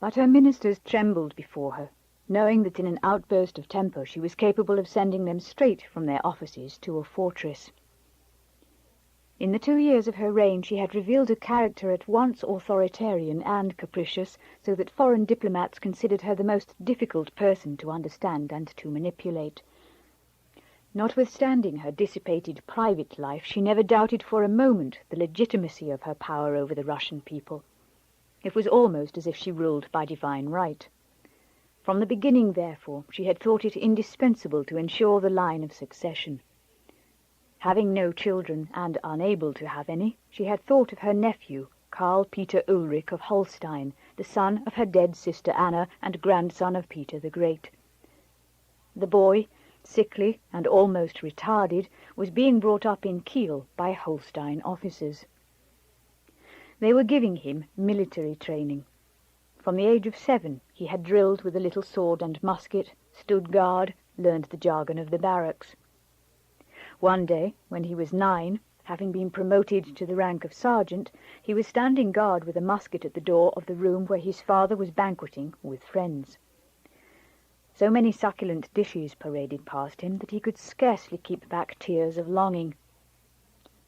But her ministers trembled before her, knowing that in an outburst of temper she was capable of sending them straight from their offices to a fortress. In the 2 years of her reign she had revealed a character at once authoritarian and capricious, so that foreign diplomats considered her the most difficult person to understand and to manipulate. Notwithstanding her dissipated private life, she never doubted for a moment the legitimacy of her power over the Russian people. It was almost as if she ruled by divine right. From the beginning, therefore, she had thought it indispensable to ensure the line of succession. Having no children and unable to have any, she had thought of her nephew, Karl Peter Ulrich of Holstein, the son of her dead sister Anna and grandson of Peter the Great. The boy, sickly and almost retarded, was being brought up in Kiel by Holstein officers. They were giving him military training. From the age of 7 he had drilled with a little sword and musket, stood guard, learned the jargon of the barracks. One day, when he was 9, having been promoted to the rank of sergeant, he was standing guard with a musket at the door of the room where his father was banqueting with friends. So many succulent dishes paraded past him that he could scarcely keep back tears of longing.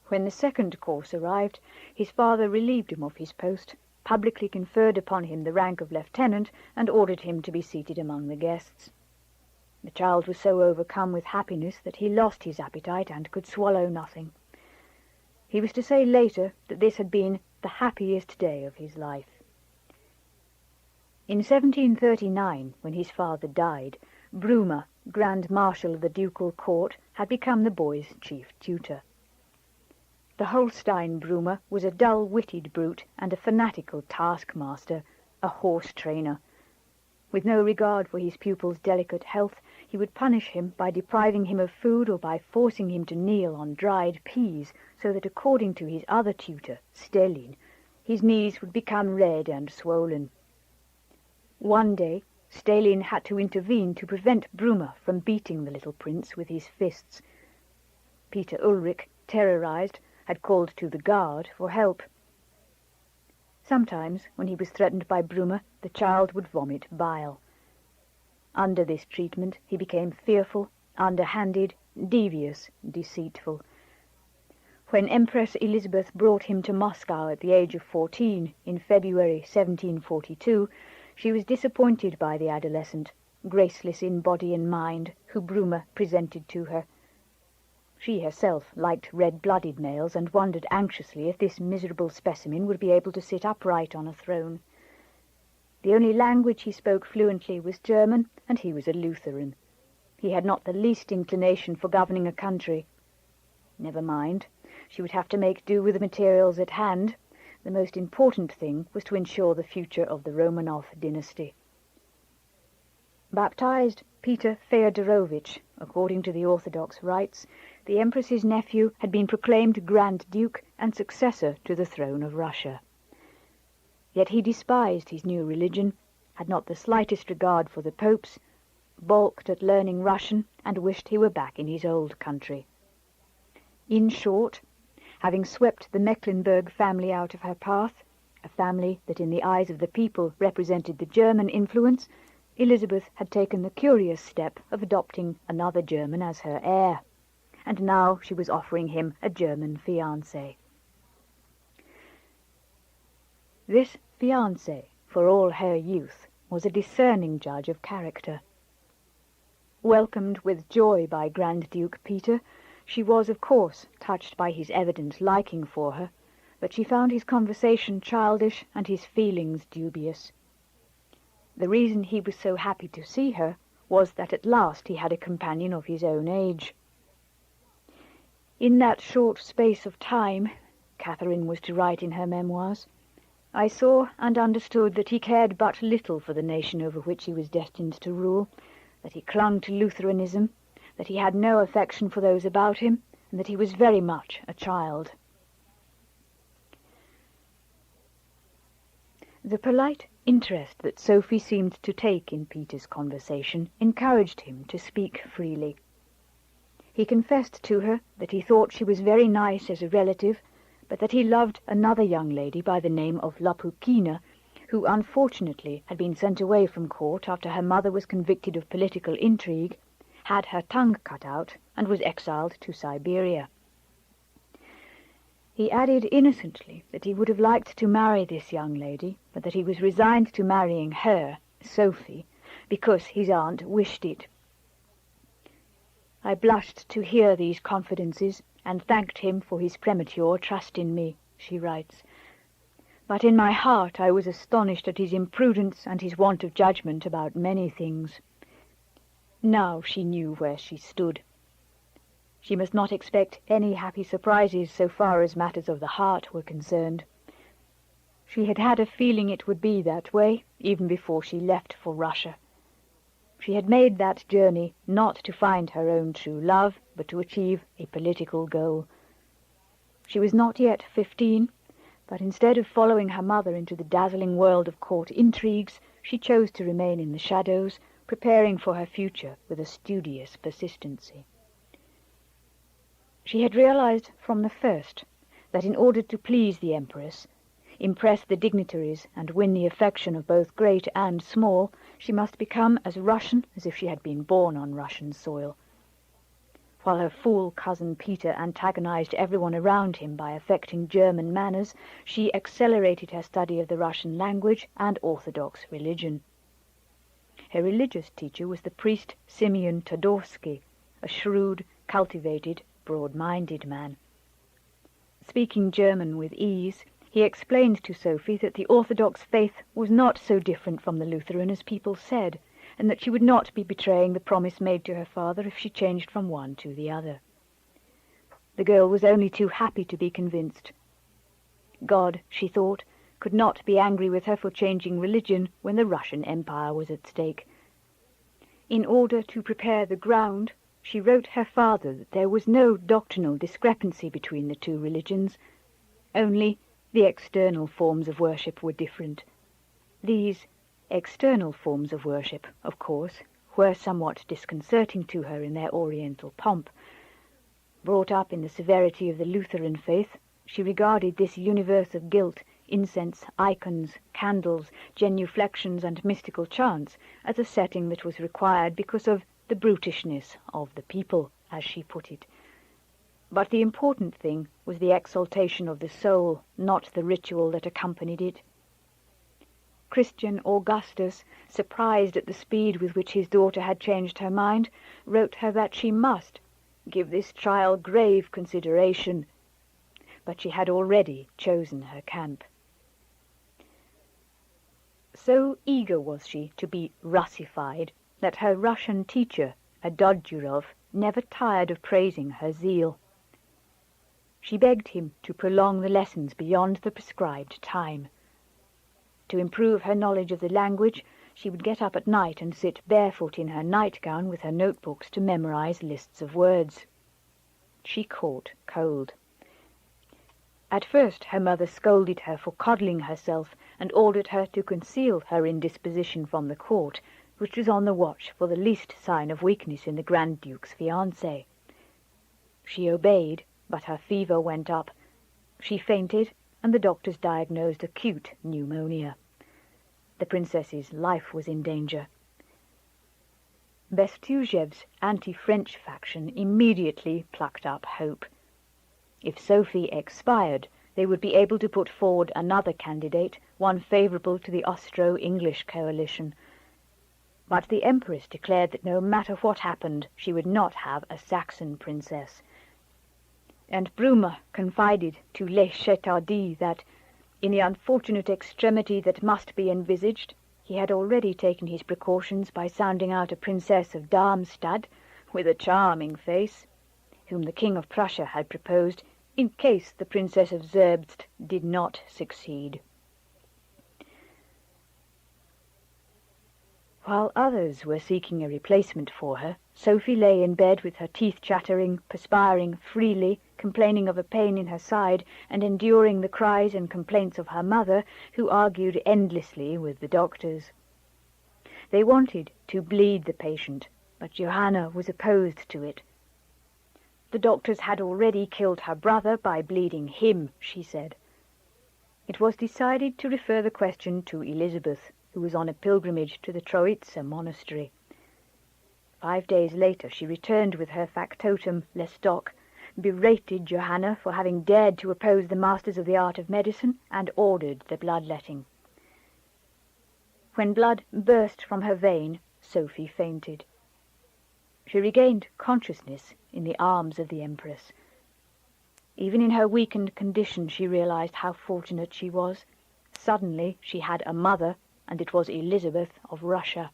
When the second course arrived, his father relieved him of his post, publicly conferred upon him the rank of lieutenant, and ordered him to be seated among the guests. The child was so overcome with happiness that he lost his appetite and could swallow nothing. He was to say later that this had been the happiest day of his life. In 1739, when his father died, Brumer, Grand Marshal of the Ducal Court, had become the boy's chief tutor. The Holstein Brumer was a dull-witted brute and a fanatical taskmaster, a horse-trainer. With no regard for his pupil's delicate health, he would punish him by depriving him of food or by forcing him to kneel on dried peas, so that, according to his other tutor, Stelin, his knees would become red and swollen. One day, Stelin had to intervene to prevent Brumer from beating the little prince with his fists. Peter Ulrich, terrorized, had called to the guard for help. Sometimes, when he was threatened by Brumer, the child would vomit bile. Under this treatment, he became fearful, underhanded, devious, deceitful. When Empress Elizabeth brought him to Moscow at the age of 14 in February 1742, she was disappointed by the adolescent, graceless in body and mind, who Brumer presented to her. She herself liked red-blooded males and wondered anxiously if this miserable specimen would be able to sit upright on a throne. The only language he spoke fluently was German, and he was a Lutheran. He had not the least inclination for governing a country. Never mind, she would have to make do with the materials at hand. The most important thing was to ensure the future of the Romanov dynasty. Baptized Peter Feodorovich, according to the Orthodox rites, the Empress's nephew had been proclaimed Grand Duke and successor to the throne of Russia. Yet he despised his new religion, had not the slightest regard for the popes, balked at learning Russian, and wished he were back in his old country. In short, having swept the Mecklenburg family out of her path, a family that in the eyes of the people represented the German influence, Elizabeth had taken the curious step of adopting another German as her heir, and now she was offering him a German fiancé. This fiancé, for all her youth, was a discerning judge of character. Welcomed with joy by Grand Duke Peter, she was, of course, touched by his evident liking for her, but she found his conversation childish and his feelings dubious. The reason he was so happy to see her was that at last he had a companion of his own age. In that short space of time, Catherine was to write in her memoirs, I saw and understood that he cared but little for the nation over which he was destined to rule, that he clung to Lutheranism, that he had no affection for those about him, and that he was very much a child. The polite interest that Sophie seemed to take in Peter's conversation encouraged him to speak freely. He confessed to her that he thought she was very nice as a relative, but that he loved another young lady by the name of Lapukina, who unfortunately had been sent away from court after her mother was convicted of political intrigue, had her tongue cut out and was exiled to Siberia. He added innocently that he would have liked to marry this young lady, but that he was resigned to marrying her, Sophie, because his aunt wished it. I blushed to hear these confidences, and thanked him for his premature trust in me, she writes. But in my heart I was astonished at his imprudence and his want of judgment about many things. Now she knew where she stood. She must not expect any happy surprises so far as matters of the heart were concerned. She had had a feeling it would be that way, even before she left for Russia. She had made that journey not to find her own true love, but to achieve a political goal. She was not yet 15, but instead of following her mother into the dazzling world of court intrigues, she chose to remain in the shadows, preparing for her future with a studious persistency. She had realized from the first that in order to please the Empress, impress the dignitaries, and win the affection of both great and small, she must become as Russian as if she had been born on Russian soil. While her fool cousin Peter antagonized everyone around him by affecting German manners, she accelerated her study of the Russian language and Orthodox religion. Her religious teacher was the priest Simeon Todorsky, a shrewd, cultivated, broad-minded man. Speaking German with ease, he explained to Sophie that the Orthodox faith was not so different from the Lutheran as people said, and that she would not be betraying the promise made to her father if she changed from one to the other. The girl was only too happy to be convinced. God, she thought, could not be angry with her for changing religion when the Russian Empire was at stake. In order to prepare the ground, she wrote her father that there was no doctrinal discrepancy between the two religions, only the external forms of worship were different. These external forms of worship, of course, were somewhat disconcerting to her in their oriental pomp. Brought up in the severity of the Lutheran faith, she regarded this universe of guilt, incense, icons, candles, genuflections, and mystical chants as a setting that was required because of the brutishness of the people, as she put it. But the important thing was the exaltation of the soul, not the ritual that accompanied it. Christian Augustus, surprised at the speed with which his daughter had changed her mind, wrote her that she must give this trial grave consideration, but she had already chosen her camp. So eager was she to be Russified that her Russian teacher, Adodjurov, never tired of praising her zeal. She begged him to prolong the lessons beyond the prescribed time. To improve her knowledge of the language, she would get up at night and sit barefoot in her nightgown with her notebooks to memorize lists of words. She caught cold. At first her mother scolded her for coddling herself and ordered her to conceal her indisposition from the court, which was on the watch for the least sign of weakness in the Grand Duke's fiancé. She obeyed, but her fever went up. She fainted, and the doctors diagnosed acute pneumonia. The princess's life was in danger. Bestuzhev's anti-French faction immediately plucked up hope. If Sophie expired, they would be able to put forward another candidate, one favourable to the Austro-English coalition. But the Empress declared that no matter what happened, she would not have a Saxon princess. And Brumer confided to Le Chetardis that, in the unfortunate extremity that must be envisaged, he had already taken his precautions by sounding out a princess of Darmstadt, with a charming face, whom the King of Prussia had proposed in case the Princess of Zerbst did not succeed. While others were seeking a replacement for her, Sophie lay in bed with her teeth chattering, perspiring freely, complaining of a pain in her side, and enduring the cries and complaints of her mother, who argued endlessly with the doctors. They wanted to bleed the patient, but Johanna was opposed to it. The doctors had already killed her brother by bleeding him, she said. It was decided to refer the question to Elizabeth, who was on a pilgrimage to the Troyat monastery. 5 days later she returned with her factotum, Lestock, berated Johanna for having dared to oppose the masters of the art of medicine, and ordered the bloodletting. When blood burst from her vein, Sophie fainted. She regained consciousness in the arms of the Empress. Even in her weakened condition she realized how fortunate she was. Suddenly she had a mother, and it was Elizabeth of Russia.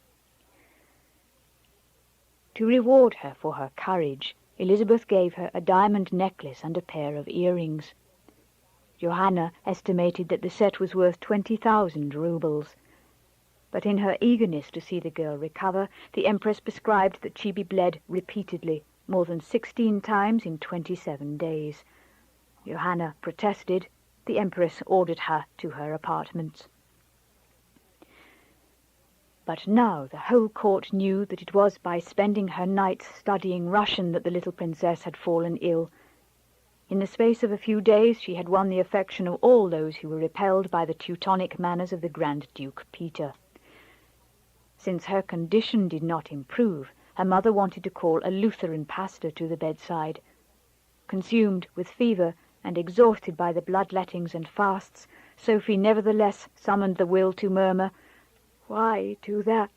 To reward her for her courage, Elizabeth gave her a diamond necklace and a pair of earrings. Johanna estimated that the set was worth 20,000 rubles. But in her eagerness to see the girl recover, the Empress prescribed that she be bled repeatedly, more than 16 times in 27 days. Johanna protested. The Empress ordered her to her apartments. But now the whole court knew that it was by spending her nights studying Russian that the little princess had fallen ill. In the space of a few days she had won the affection of all those who were repelled by the Teutonic manners of the Grand Duke Peter. Since her condition did not improve, her mother wanted to call a Lutheran pastor to the bedside. Consumed with fever and exhausted by the bloodlettings and fasts, Sophie nevertheless summoned the will to murmur, "Why do that?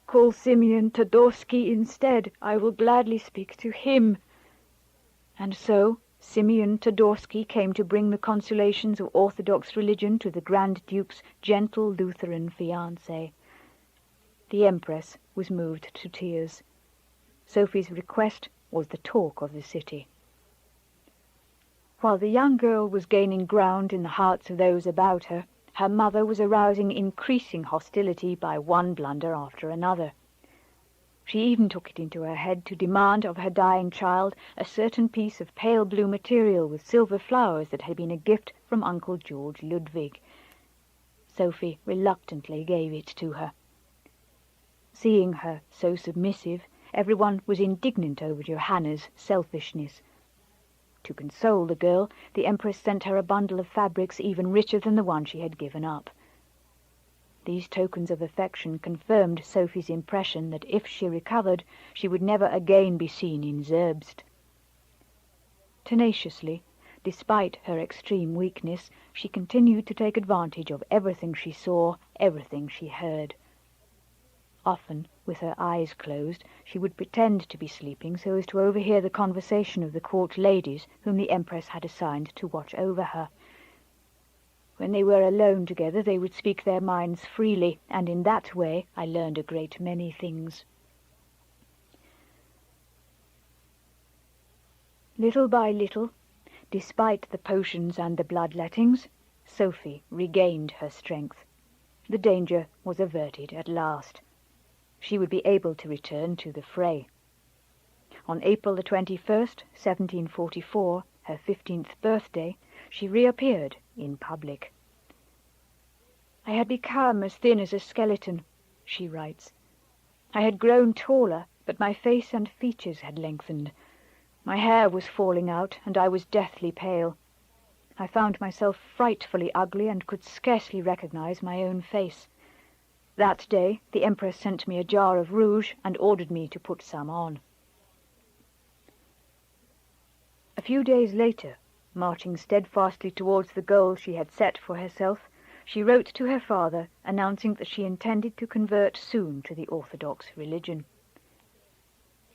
Call Simeon Todorsky instead. I will gladly speak to him." And so Simeon Todorsky came to bring the consolations of Orthodox religion to the Grand Duke's gentle Lutheran fiancée. The Empress was moved to tears. Sophie's request was the talk of the city. While the young girl was gaining ground in the hearts of those about her, her mother was arousing increasing hostility by one blunder after another. She even took it into her head to demand of her dying child a certain piece of pale blue material with silver flowers that had been a gift from Uncle George Ludwig. Sophie reluctantly gave it to her. Seeing her so submissive, everyone was indignant over Johanna's selfishness. To console the girl, the Empress sent her a bundle of fabrics even richer than the one she had given up. These tokens of affection confirmed Sophie's impression that if she recovered, she would never again be seen in Zerbst. Tenaciously, despite her extreme weakness, she continued to take advantage of everything she saw, everything she heard. Often, with her eyes closed, she would pretend to be sleeping so as to overhear the conversation of the court ladies whom the Empress had assigned to watch over her. When they were alone together, they would speak their minds freely, and in that way I learned a great many things. Little by little, despite the potions and the bloodlettings, Sophie regained her strength. The danger was averted at last. She would be able to return to the fray. On April the 21st, 1744, her 15th birthday, she reappeared in public. "I had become as thin as a skeleton," she writes. "I had grown taller, but my face and features had lengthened. My hair was falling out, and I was deathly pale. I found myself frightfully ugly and could scarcely recognize my own face. That day the Empress sent me a jar of rouge and ordered me to put some on." A few days later, marching steadfastly towards the goal she had set for herself, she wrote to her father announcing that she intended to convert soon to the Orthodox religion.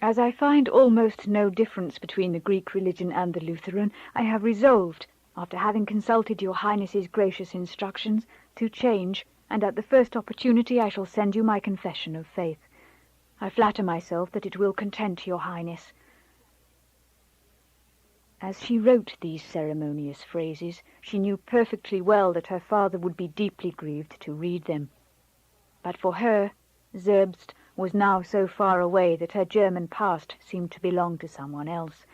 "As I find almost no difference between the Greek religion and the Lutheran, I have resolved, after having consulted your Highness's gracious instructions, to change, and at the first opportunity I shall send you my confession of faith. I flatter myself that it will content your Highness." As she wrote these ceremonious phrases, she knew perfectly well that her father would be deeply grieved to read them. But for her, Zerbst was now so far away that her German past seemed to belong to someone else.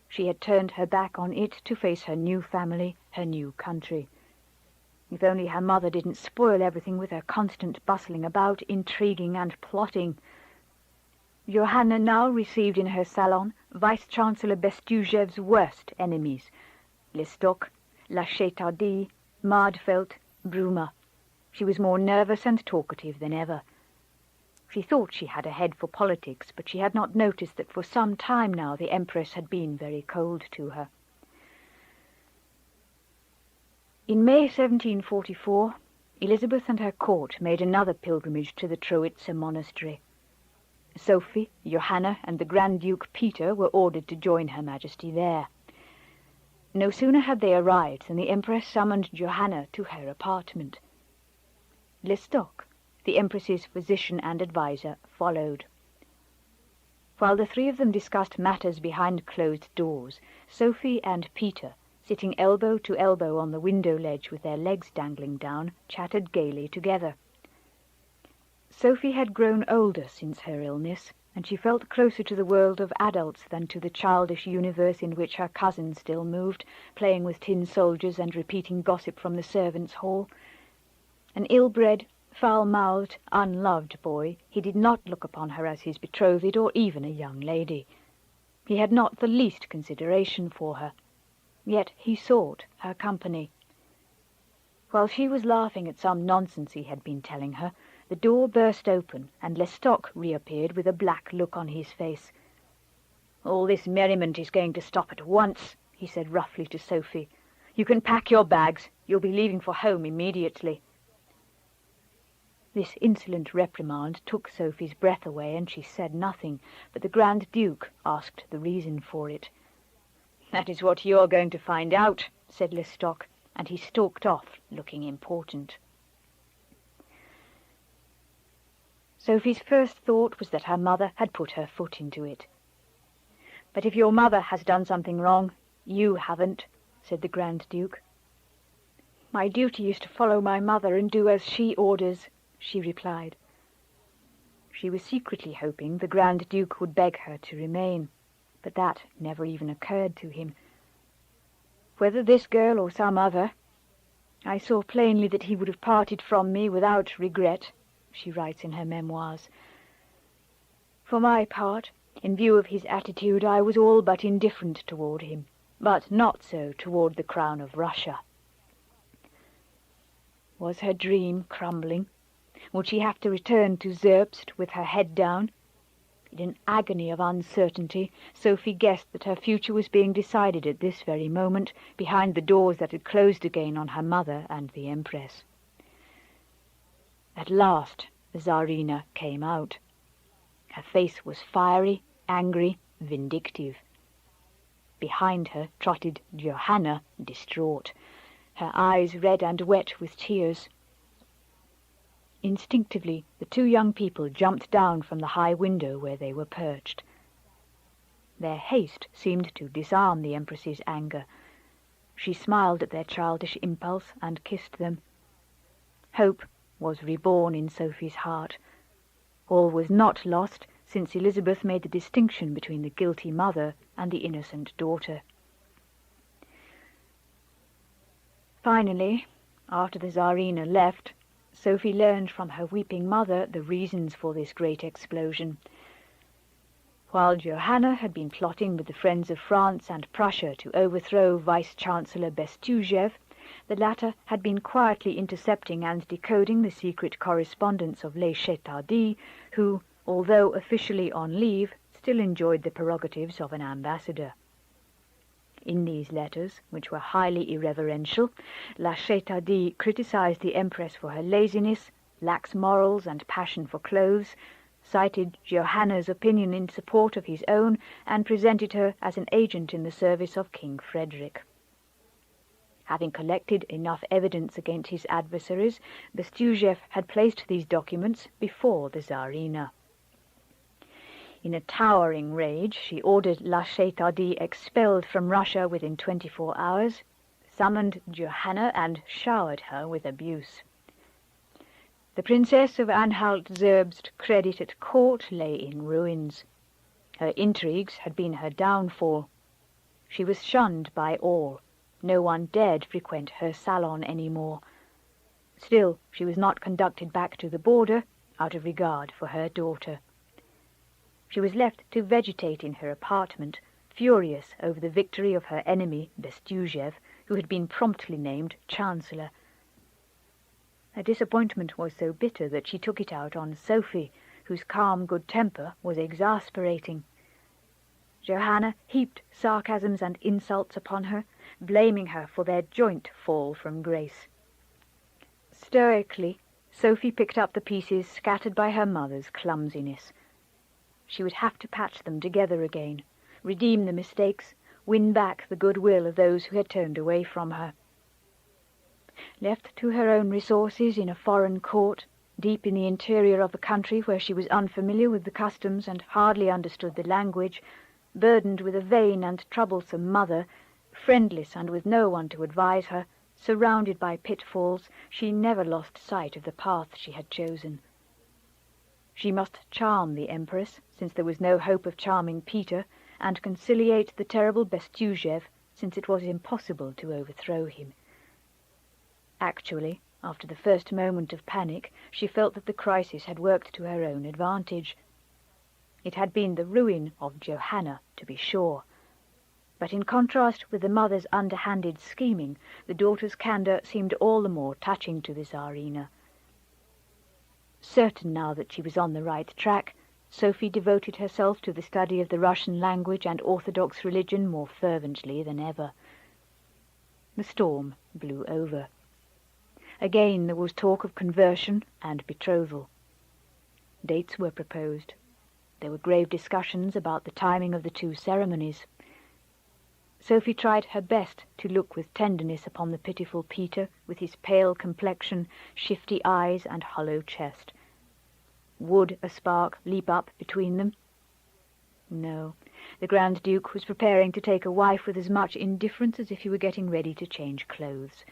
She had turned her back on it to face her new family, her new country. If only her mother didn't spoil everything with her constant bustling about, intriguing and plotting. Johanna now received in her salon Vice-Chancellor Bestuzhev's worst enemies, Lestock, La Chétardie, Maud felt Bruma. She was more nervous and talkative than ever. She thought she had a head for politics, but she had not noticed that for some time now the Empress had been very cold to her. In May 1744, Elizabeth and her court made another pilgrimage to the Troyat monastery. Sophie, Johanna, and the Grand Duke Peter were ordered to join Her Majesty there. No sooner had they arrived than the Empress summoned Johanna to her apartment. Lestock, the Empress's physician and adviser, followed. While the three of them discussed matters behind closed doors, Sophie and Peter, sitting elbow to elbow on the window ledge with their legs dangling down, chattered gaily together. Sophie had grown older since her illness, and she felt closer to the world of adults than to the childish universe in which her cousin still moved, playing with tin soldiers and repeating gossip from the servants' hall. An ill-bred, foul-mouthed, unloved boy, he did not look upon her as his betrothed or even a young lady. He had not the least consideration for her, yet he sought her company. While she was laughing at some nonsense he had been telling her, the door burst open, and Lestock reappeared with a black look on his face. "All this merriment is going to stop at once," he said roughly to Sophie. "You can pack your bags. You'll be leaving for home immediately." This insolent reprimand took Sophie's breath away, and she said nothing, but the Grand Duke asked the reason for it. "That is what you're going to find out," said Lestock, and he stalked off, looking important. Sophie's first thought was that her mother had put her foot into it. "But if your mother has done something wrong, you haven't," said the Grand Duke. "My duty is to follow my mother and do as she orders," she replied. She was secretly hoping the Grand Duke would beg her to remain, but that never even occurred to him. "Whether this girl or some other, I saw plainly that he would have parted from me without regret," she writes in her memoirs. "For my part, in view of his attitude, I was all but indifferent toward him, but not so toward the crown of Russia." Was her dream crumbling? Would she have to return to Zerbst with her head down? In an agony of uncertainty, Sophie guessed that her future was being decided at this very moment, behind the doors that had closed again on her mother and the Empress. At last the Tsarina came out. Her face was fiery, angry, vindictive. Behind her trotted Johanna, distraught, her eyes red and wet with tears. Instinctively, the two young people jumped down from the high window where they were perched. Their haste seemed to disarm the Empress's anger. She smiled at their childish impulse and kissed them. Hope was reborn in Sophie's heart. All was not lost, since Elizabeth made the distinction between the guilty mother and the innocent daughter. Finally, after the Tsarina left, Sophie learned from her weeping mother the reasons for this great explosion. While Johanna had been plotting with the friends of France and Prussia to overthrow Vice-Chancellor Bestuzhev, the latter had been quietly intercepting and decoding the secret correspondence of Les Chetardis, who, although officially on leave, still enjoyed the prerogatives of an ambassador. In these letters, which were highly irreverential, La Chetardis criticized the Empress for her laziness, lax morals and passion for clothes, cited Johanna's opinion in support of his own, and presented her as an agent in the service of King Frederick. Having collected enough evidence against his adversaries, Bestuzhev had placed these documents before the Tsarina. In a towering rage, she ordered La Chetardis expelled from Russia within 24 hours, summoned Johanna and showered her with abuse. The Princess of Anhalt-Zerbst's credit at court lay in ruins. Her intrigues had been her downfall. She was shunned by all. No one dared frequent her salon any more. Still, she was not conducted back to the border out of regard for her daughter. She was left to vegetate in her apartment, furious over the victory of her enemy, Bestuzhev, who had been promptly named Chancellor. Her disappointment was so bitter that she took it out on Sophie, whose calm good temper was exasperating. Johanna heaped sarcasms and insults upon her, blaming her for their joint fall from grace. Stoically, Sophie picked up the pieces scattered by her mother's clumsiness. She would have to patch them together again, redeem the mistakes, win back the goodwill of those who had turned away from her. Left to her own resources in a foreign court, deep in the interior of a country where she was unfamiliar with the customs and hardly understood the language, burdened with a vain and troublesome mother, friendless and with no one to advise her, surrounded by pitfalls, she never lost sight of the path she had chosen. She must charm the Empress, since there was no hope of charming Peter, and conciliate the terrible Bestuzhev, since it was impossible to overthrow him. Actually, after the first moment of panic, she felt that the crisis had worked to her own advantage. It had been the ruin of Johanna, to be sure. But in contrast with the mother's underhanded scheming, the daughter's candour seemed all the more touching to the Tsarina. Certain now that she was on the right track, Sophie devoted herself to the study of the Russian language and Orthodox religion more fervently than ever. The storm blew over. Again there was talk of conversion and betrothal. Dates were proposed. There were grave discussions about the timing of the two ceremonies. Sophie tried her best to look with tenderness upon the pitiful Peter, with his pale complexion, shifty eyes, and hollow chest. Would a spark leap up between them? No, the Grand Duke was preparing to take a wife with as much indifference as if he were getting ready to change clothes.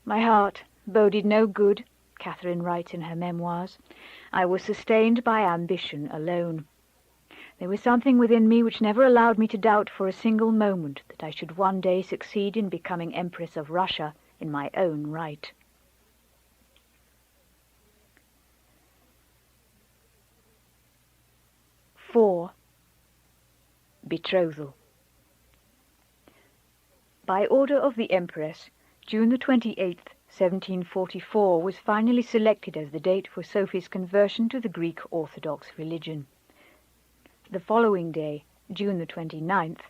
My heart boded no good, Catherine writes in her memoirs. I was sustained by ambition alone. There was something within me which never allowed me to doubt for a single moment that I should one day succeed in becoming Empress of Russia in my own right. IV. Betrothal. By order of the Empress, June the 28th, 1744, was finally selected as the date for Sophie's conversion to the Greek Orthodox religion. The following day, June the 29th,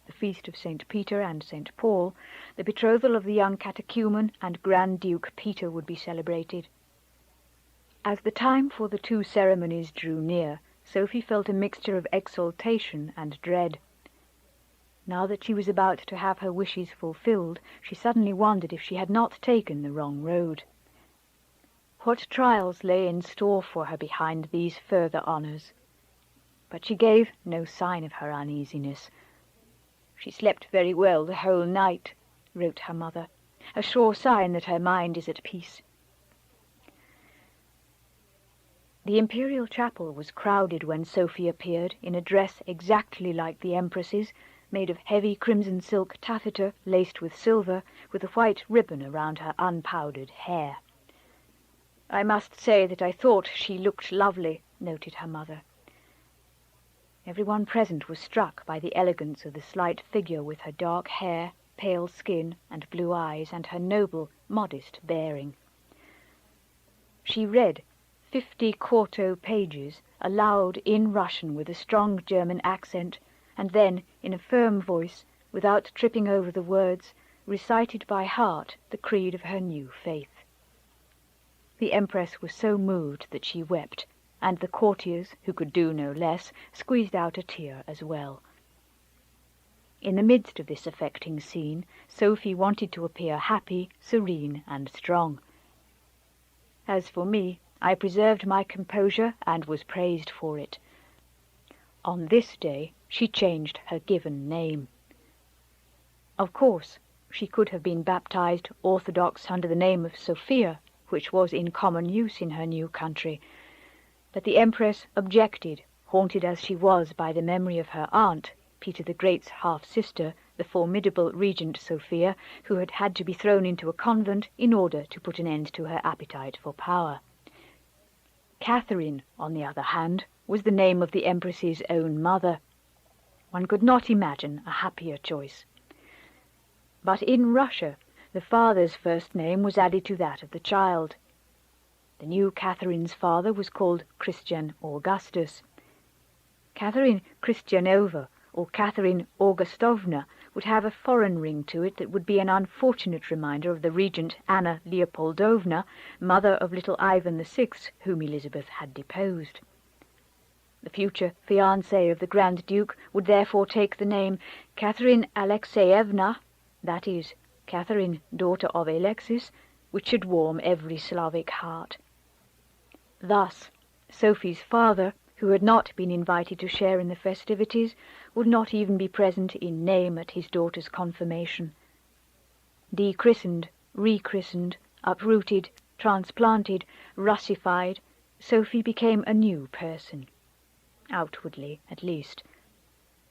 the feast of St. Peter and St. Paul, the betrothal of the young catechumen and Grand Duke Peter would be celebrated. As the time for the two ceremonies drew near, Sophie felt a mixture of exultation and dread. Now that she was about to have her wishes fulfilled, she suddenly wondered if she had not taken the wrong road. What trials lay in store for her behind these further honours? But she gave no sign of her uneasiness. She slept very well the whole night, wrote her mother, a sure sign that her mind is at peace. The imperial chapel was crowded when Sophie appeared in a dress exactly like the Empress's, made of heavy crimson silk taffeta laced with silver, with a white ribbon around her unpowdered hair. I must say that I thought she looked lovely, noted her mother. Everyone present was struck by the elegance of the slight figure with her dark hair, pale skin, and blue eyes, and her noble, modest bearing. She read 50 quarto pages aloud in Russian with a strong German accent, and then, in a firm voice, without tripping over the words, recited by heart the creed of her new faith. The Empress was so moved that she wept, and the courtiers, who could do no less, squeezed out a tear as well. In the midst of this affecting scene, Sophie wanted to appear happy, serene, and strong. As for me, I preserved my composure and was praised for it. On this day she changed her given name. Of course, she could have been baptized Orthodox under the name of Sophia, which was in common use in her new country, but the Empress objected, haunted as she was by the memory of her aunt, Peter the Great's half-sister, the formidable Regent Sophia, who had had to be thrown into a convent in order to put an end to her appetite for power. Catherine, on the other hand, was the name of the Empress's own mother. One could not imagine a happier choice. But in Russia, the father's first name was added to that of the child. The new Catherine's father was called Christian Augustus. Catherine Christianova or Catherine Augustovna would have a foreign ring to it that would be an unfortunate reminder of the regent Anna Leopoldovna, mother of little Ivan VI, whom Elizabeth had deposed. The future fiancée of the Grand Duke would therefore take the name Catherine Alexeyevna, that is, Catherine, daughter of Alexis, which should warm every Slavic heart. Thus, Sophie's father, who had not been invited to share in the festivities, would not even be present in name at his daughter's confirmation. Dechristened, rechristened, uprooted, transplanted, Russified, Sophie became a new person. Outwardly, at least.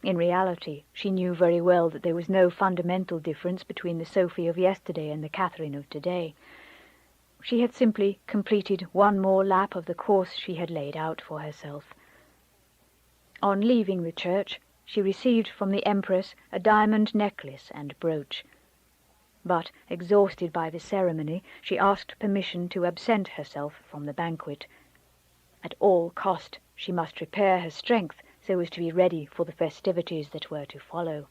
In reality, she knew very well that there was no fundamental difference between the Sophie of yesterday and the Catherine of today. She had simply completed one more lap of the course she had laid out for herself. On leaving the church, she received from the Empress a diamond necklace and brooch. But, exhausted by the ceremony, she asked permission to absent herself from the banquet. At all cost, she must repair her strength so as to be ready for the festivities that were to follow.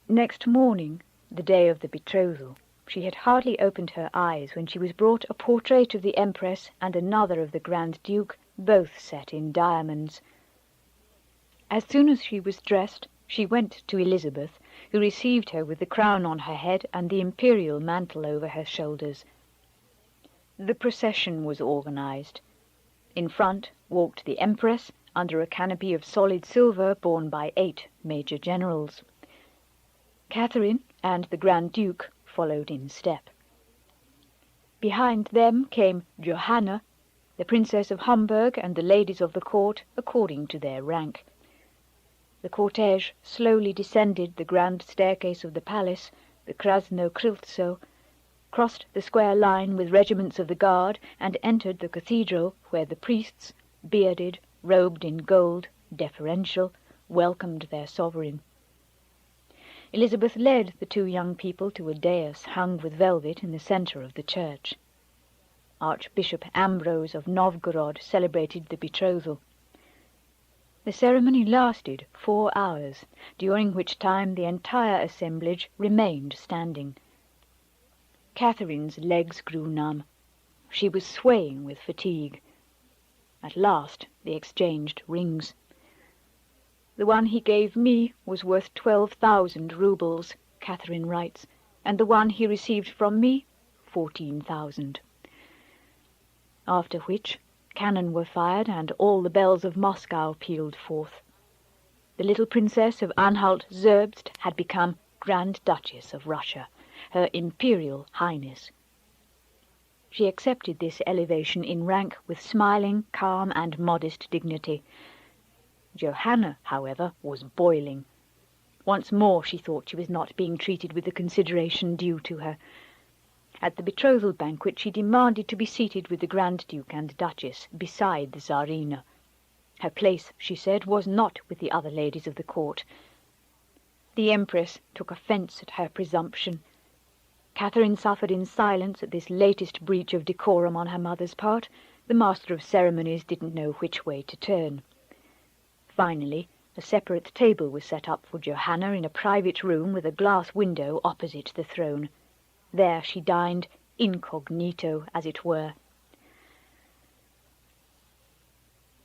Next morning, the day of the betrothal, she had hardly opened her eyes when she was brought a portrait of the Empress and another of the Grand Duke, both set in diamonds. As soon as she was dressed, she went to Elizabeth, who received her with the crown on her head and the imperial mantle over her shoulders. The procession was organized. In front walked the Empress, under a canopy of solid silver borne by 8 major generals. Catherine and the Grand Duke followed in step. Behind them came Johanna, the Princess of Hamburg, and the ladies of the court, according to their rank. The cortege slowly descended the grand staircase of the palace, the Krasno Kriltso, crossed the square line with regiments of the guard, and entered the cathedral, where the priests, bearded, robed in gold, deferential, welcomed their sovereign. Elizabeth led the 2 young people to a dais hung with velvet in the centre of the church. Archbishop Ambrose of Novgorod celebrated the betrothal. The ceremony lasted 4 hours, during which time the entire assemblage remained standing. Catherine's legs grew numb. She was swaying with fatigue. At last they exchanged rings. The one he gave me was worth 12,000 roubles, Catherine writes, and the one he received from me, 14,000. After which, cannon were fired and all the bells of Moscow pealed forth. The little Princess of Anhalt-Zerbst had become Grand Duchess of Russia, Her Imperial Highness. She accepted this elevation in rank with smiling, calm, and modest dignity. Johanna, however, was boiling. Once more she thought she was not being treated with the consideration due to her. At the betrothal banquet she demanded to be seated with the Grand Duke and Duchess, beside the Tsarina. Her place, she said, was not with the other ladies of the court. The Empress took offence at her presumption. Catherine suffered in silence at this latest breach of decorum on her mother's part. The master of ceremonies didn't know which way to turn. Finally, a separate table was set up for Johanna in a private room with a glass window opposite the throne. There she dined, incognito, as it were.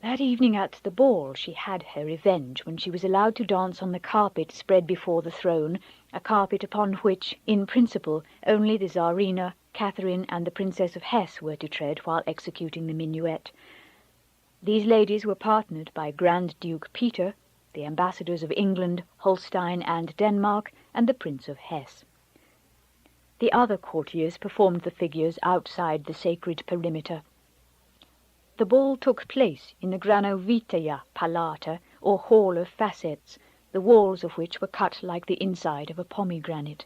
That evening at the ball she had her revenge when she was allowed to dance on the carpet spread before the throne, a carpet upon which, in principle, only the Tsarina, Catherine, and the Princess of Hesse were to tread while executing the minuet. These ladies were partnered by Grand Duke Peter, the ambassadors of England, Holstein, and Denmark, and the Prince of Hesse. The other courtiers performed the figures outside the sacred perimeter. The ball took place in the Granovitaya Palata, or Hall of Facets, the walls of which were cut like the inside of a pomegranate.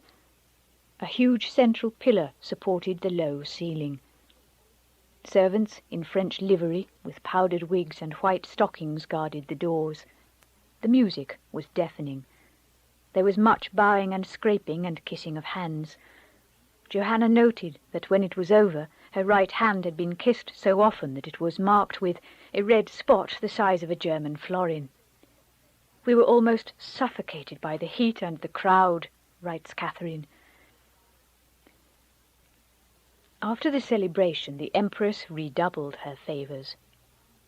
A huge central pillar supported the low ceiling. Servants in French livery, with powdered wigs and white stockings, guarded the doors. The music was deafening. There was much bowing and scraping and kissing of hands. Johanna noted that when it was over, her right hand had been kissed so often that it was marked with a red spot the size of a German florin. "We were almost suffocated by the heat and the crowd," writes Catherine. After the celebration, the Empress redoubled her favours.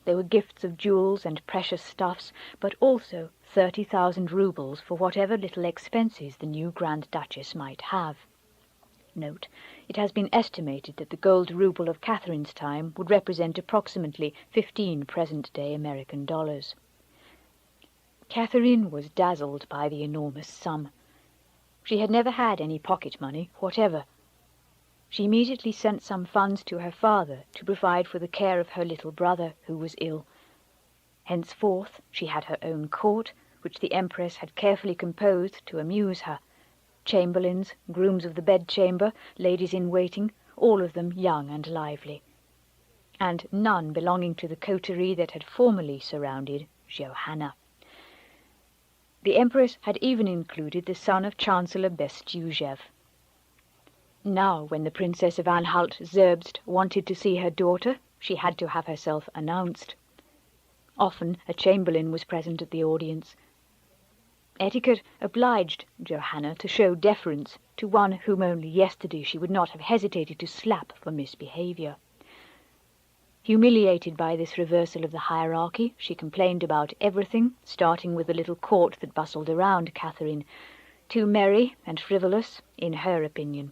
There were gifts of jewels and precious stuffs, but also 30,000 roubles for whatever little expenses the new Grand Duchess might have. Note, it has been estimated that the gold rouble of Catherine's time would represent approximately 15 present-day American dollars. Catherine was dazzled by the enormous sum. She had never had any pocket money whatever. She immediately sent some funds to her father to provide for the care of her little brother, who was ill. Henceforth she had her own court, which the Empress had carefully composed to amuse her. Chamberlains, grooms of the bedchamber, ladies-in-waiting, all of them young and lively, and none belonging to the coterie that had formerly surrounded Johanna. The Empress had even included the son of Chancellor Bestuzhev. Now, when the Princess of Anhalt-Zerbst wanted to see her daughter, she had to have herself announced. Often a chamberlain was present at the audience. Etiquette obliged Johanna to show deference to one whom only yesterday she would not have hesitated to slap for misbehaviour. Humiliated by this reversal of the hierarchy, she complained about everything, starting with the little court that bustled around Catherine, too merry and frivolous, in her opinion.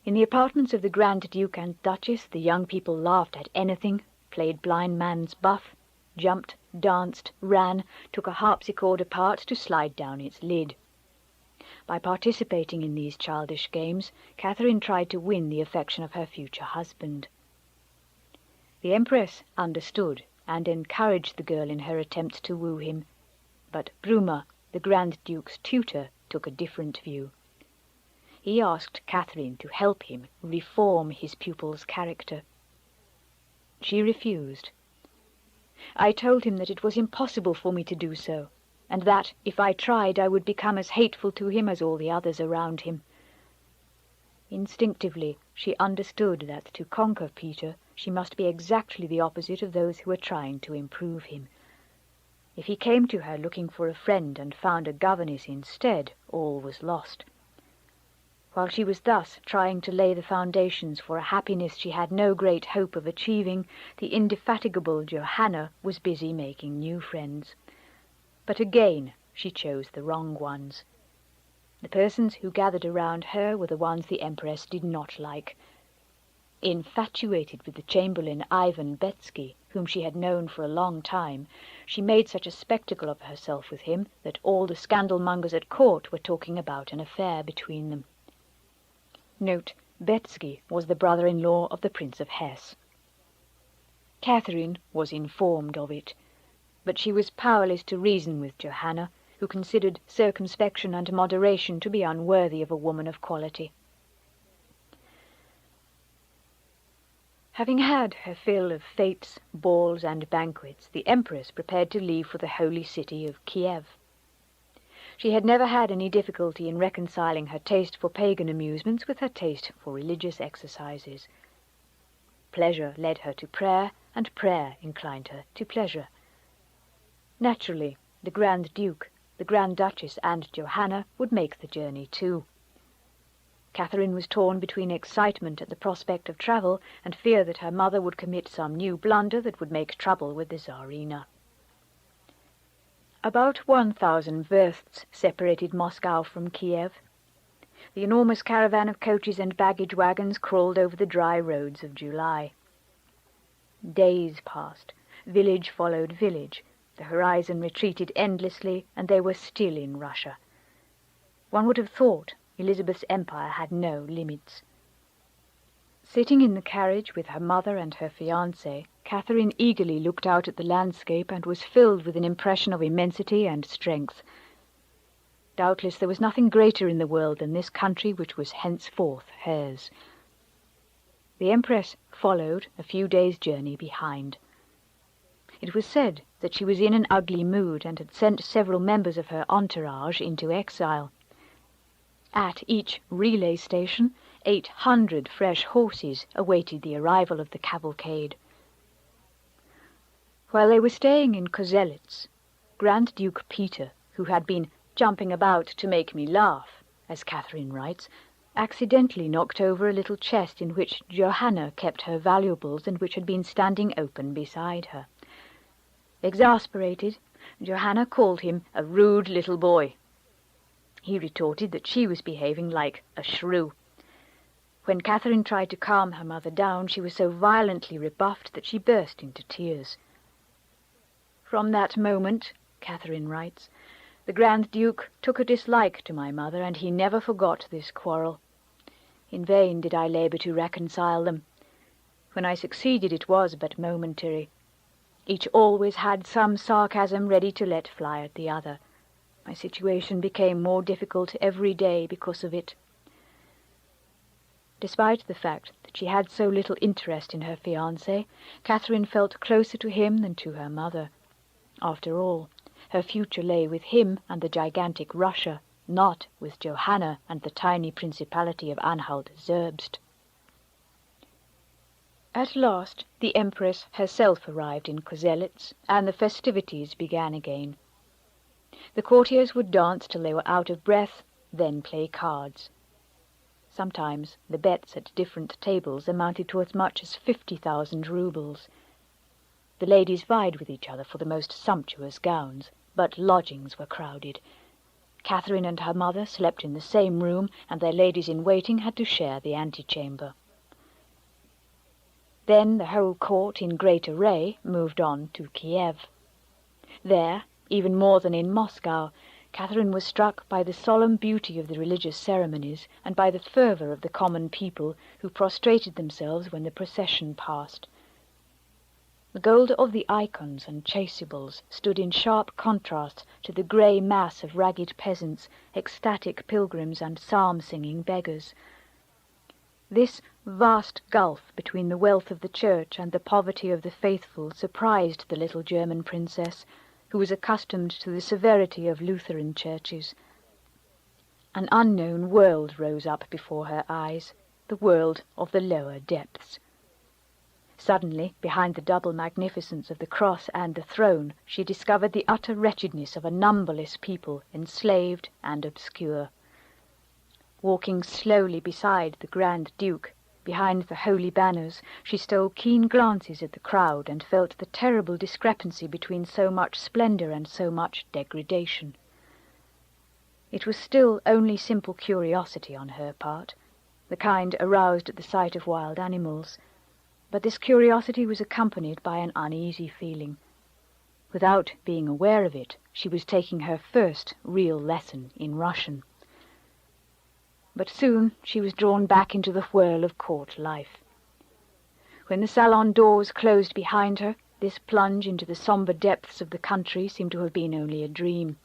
In the apartments of the Grand Duke and Duchess, the young people laughed at anything, played blind man's buff, jumped, danced, ran, took a harpsichord apart to slide down its lid. By participating in these childish games, Catherine tried to win the affection of her future husband. The Empress understood and encouraged the girl in her attempt to woo him, but Brumer, the Grand Duke's tutor, took a different view. He asked Catherine to help him reform his pupil's character. She refused. "I told him that it was impossible for me to do so, and that, if I tried, I would become as hateful to him as all the others around him." Instinctively, she understood that to conquer Peter, she must be exactly the opposite of those who were trying to improve him. If he came to her looking for a friend and found a governess instead, all was lost. While she was thus trying to lay the foundations for a happiness she had no great hope of achieving, the indefatigable Johanna was busy making new friends. But again she chose the wrong ones. The persons who gathered around her were the ones the Empress did not like. Infatuated with the Chamberlain Ivan Betsky, whom she had known for a long time, she made such a spectacle of herself with him that all the scandal-mongers at court were talking about an affair between them. Note, Betsky was the brother-in-law of the Prince of Hesse. Catherine was informed of it, but she was powerless to reason with Johanna, who considered circumspection and moderation to be unworthy of a woman of quality. Having had her fill of fêtes, balls, and banquets, the Empress prepared to leave for the holy city of Kiev. She had never had any difficulty in reconciling her taste for pagan amusements with her taste for religious exercises. Pleasure led her to prayer, and prayer inclined her to pleasure. Naturally, the Grand Duke, the Grand Duchess, and Johanna would make the journey too. Catherine was torn between excitement at the prospect of travel and fear that her mother would commit some new blunder that would make trouble with the Tsarina. About 1,000 versts separated Moscow from Kiev. The enormous caravan of coaches and baggage wagons crawled over the dry roads of July. Days passed. Village followed village. The horizon retreated endlessly, and they were still in Russia. One would have thought Elizabeth's empire had no limits. Sitting in the carriage with her mother and her fiancé, Catherine eagerly looked out at the landscape and was filled with an impression of immensity and strength. Doubtless there was nothing greater in the world than this country which was henceforth hers. The Empress followed a few days' journey behind. It was said that she was in an ugly mood and had sent several members of her entourage into exile. At each relay station, 800 fresh horses awaited the arrival of the cavalcade. While they were staying in Kozelets, Grand Duke Peter, who had been jumping about to make me laugh, as Catherine writes, accidentally knocked over a little chest in which Johanna kept her valuables and which had been standing open beside her. Exasperated, Johanna called him a rude little boy. He retorted that she was behaving like a shrew. When Catherine tried to calm her mother down, she was so violently rebuffed that she burst into tears. From that moment, Catherine writes, the Grand Duke took a dislike to my mother, and he never forgot this quarrel. In vain did I labour to reconcile them. When I succeeded, it was but momentary. Each always had some sarcasm ready to let fly at the other. My situation became more difficult every day because of it. Despite the fact that she had so little interest in her fiancé, Catherine felt closer to him than to her mother. After all, her future lay with him and the gigantic Russia, not with Johanna and the tiny principality of Anhalt-Zerbst. At last the Empress herself arrived in Kozelets, and the festivities began again. The courtiers would dance till they were out of breath, then play cards. Sometimes the bets at different tables amounted to as much as 50,000 roubles. The ladies vied with each other for the most sumptuous gowns, but lodgings were crowded. Catherine and her mother slept in the same room, and their ladies-in-waiting had to share the antechamber. Then the whole court, in great array, moved on to Kiev. There, even more than in Moscow, Catherine was struck by the solemn beauty of the religious ceremonies and by the fervour of the common people who prostrated themselves when the procession passed. The gold of the icons and chasubles stood in sharp contrast to the grey mass of ragged peasants, ecstatic pilgrims, and psalm-singing beggars. This vast gulf between the wealth of the church and the poverty of the faithful surprised the little German princess, who was accustomed to the severity of Lutheran churches. An unknown world rose up before her eyes, the world of the lower depths. Suddenly, behind the double magnificence of the cross and the throne, she discovered the utter wretchedness of a numberless people, enslaved and obscure. Walking slowly beside the Grand Duke, behind the holy banners, she stole keen glances at the crowd and felt the terrible discrepancy between so much splendour and so much degradation. It was still only simple curiosity on her part, the kind aroused at the sight of wild animals, but this curiosity was accompanied by an uneasy feeling. Without being aware of it, she was taking her first real lesson in Russian. But soon she was drawn back into the whirl of court life. When the salon doors closed behind her, this plunge into the sombre depths of the country seemed to have been only a dream.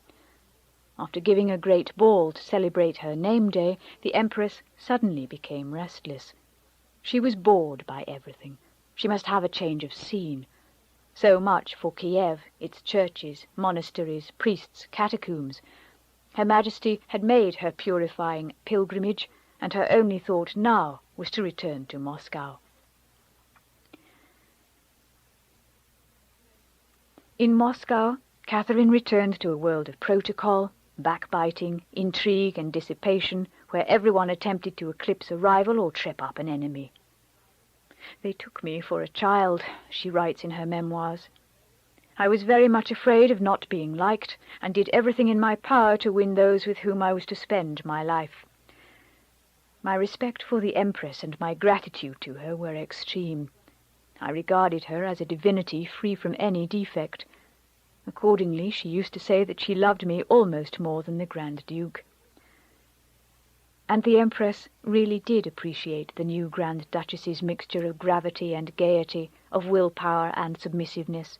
After giving a great ball to celebrate her name-day, the Empress suddenly became restless. She was bored by everything. She must have a change of scene. So much for Kiev, its churches, monasteries, priests, catacombs. Her Majesty had made her purifying pilgrimage, and her only thought now was to return to Moscow. In Moscow, Catherine returned to a world of protocol, backbiting, intrigue, and dissipation, where everyone attempted to eclipse a rival or trip up an enemy. "They took me for a child," she writes in her memoirs. "I was very much afraid of not being liked, and did everything in my power to win those with whom I was to spend my life. My respect for the Empress and my gratitude to her were extreme. I regarded her as a divinity free from any defect. Accordingly, she used to say that she loved me almost more than the Grand Duke." And the Empress really did appreciate the new Grand Duchess's mixture of gravity and gaiety, of willpower and submissiveness.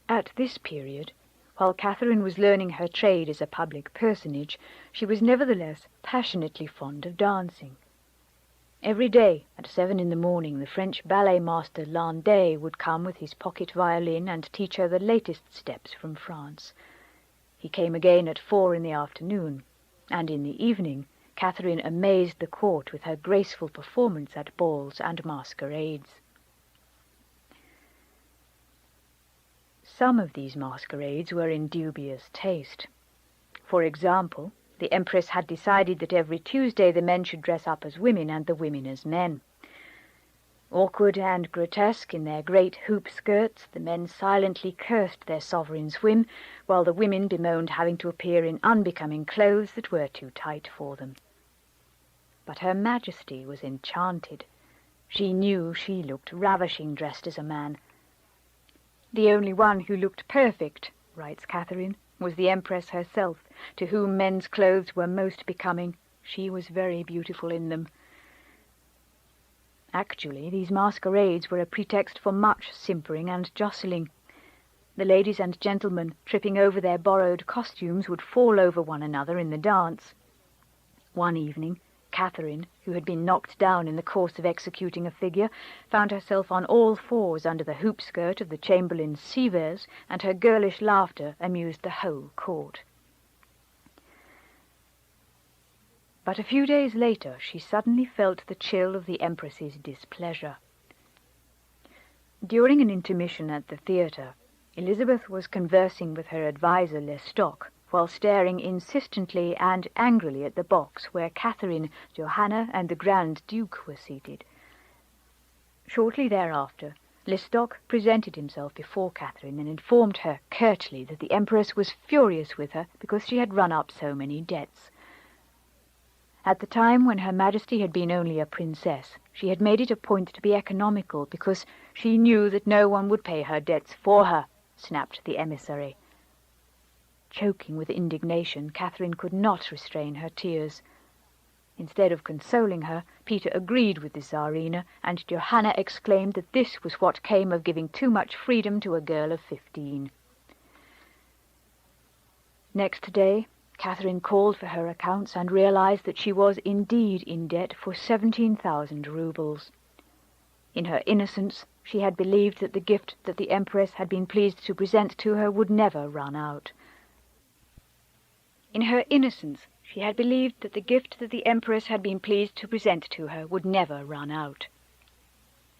At this period, while Catherine was learning her trade as a public personage, she was nevertheless passionately fond of dancing. Every day at 7 in the morning the French ballet master Landais would come with his pocket violin and teach her the latest steps from France. He came again at 4 in the afternoon, and in the evening Catherine amazed the court with her graceful performance at balls and masquerades. Some of these masquerades were in dubious taste. For example, the Empress had decided that every Tuesday the men should dress up as women and the women as men. Awkward and grotesque in their great hoop skirts, the men silently cursed their sovereign's whim, while the women bemoaned having to appear in unbecoming clothes that were too tight for them. But Her Majesty was enchanted. She knew she looked ravishing dressed as a man. "The only one who looked perfect," writes Catherine, "was the Empress herself, to whom men's clothes were most becoming. She was very beautiful in them." Actually, these masquerades were a pretext for much simpering and jostling. The ladies and gentlemen, tripping over their borrowed costumes, would fall over one another in the dance. One evening, Catherine, who had been knocked down in the course of executing a figure, found herself on all fours under the hoop-skirt of the Chamberlain's Sivers, and her girlish laughter amused the whole court. But a few days later she suddenly felt the chill of the Empress's displeasure. During an intermission at the theatre, Elizabeth was conversing with her adviser Lestock, while staring insistently and angrily at the box where Catherine, Johanna, and the Grand Duke were seated. Shortly thereafter, Lestock presented himself before Catherine and informed her curtly that the Empress was furious with her because she had run up so many debts. At the time when Her Majesty had been only a princess, she had made it a point to be economical because she knew that no one would pay her debts for her, snapped the emissary. Choking with indignation, Catherine could not restrain her tears. Instead of consoling her, Peter agreed with the Tsarina, and Johanna exclaimed that this was what came of giving too much freedom to a girl of 15. Next day, Catherine called for her accounts and realized that she was indeed in debt for 17,000 roubles. In her innocence, she had believed that the gift that the Empress had been pleased to present to her would never run out. In her innocence, she had believed that the gift that the Empress had been pleased to present to her would never run out.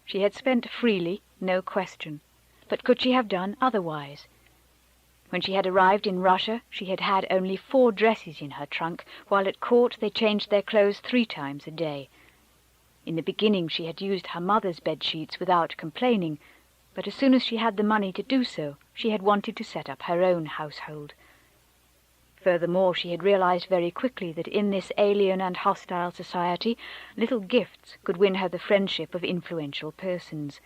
She had spent freely, no question, but could she have done otherwise? When she had arrived in Russia, she had had only 4 dresses in her trunk, while at court they changed their clothes 3 times a day. In the beginning she had used her mother's bed-sheets without complaining, but as soon as she had the money to do so, she had wanted to set up her own household. Furthermore, she had realized very quickly that in this alien and hostile society, little gifts could win her the friendship of influential persons.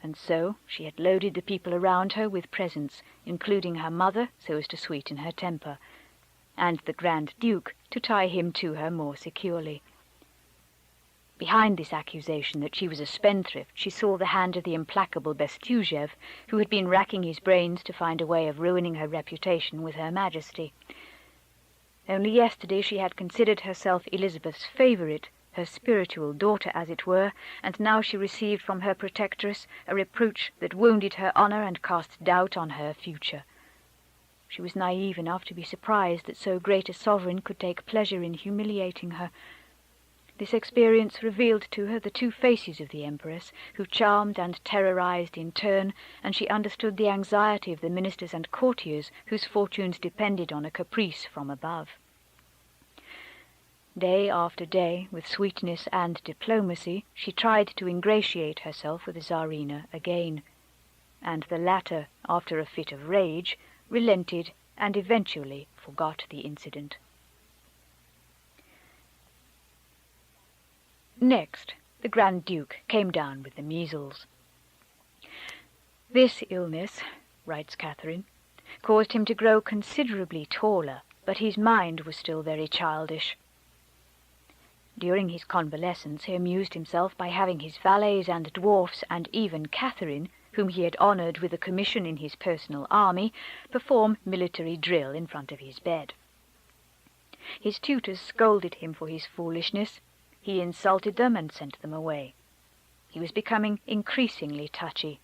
And so she had loaded the people around her with presents, including her mother so as to sweeten her temper, and the Grand Duke to tie him to her more securely. Behind this accusation that she was a spendthrift, she saw the hand of the implacable Bestuzhev, who had been racking his brains to find a way of ruining her reputation with Her Majesty. Only yesterday she had considered herself Elizabeth's favourite, her spiritual daughter as it were, and now she received from her protectress a reproach that wounded her honour and cast doubt on her future. She was naive enough to be surprised that so great a sovereign could take pleasure in humiliating her. This experience revealed to her the 2 faces of the Empress, who charmed and terrorized in turn, and she understood the anxiety of the ministers and courtiers whose fortunes depended on a caprice from above. Day after day, with sweetness and diplomacy, she tried to ingratiate herself with the Tsarina again, and the latter, after a fit of rage, relented and eventually forgot the incident. Next, the Grand Duke came down with the measles. This illness, writes Catherine, caused him to grow considerably taller, but his mind was still very childish. During his convalescence he amused himself by having his valets and dwarfs, and even Catherine, whom he had honoured with a commission in his personal army, perform military drill in front of his bed. His tutors scolded him for his foolishness, He insulted them and sent them away. He was becoming increasingly touchy.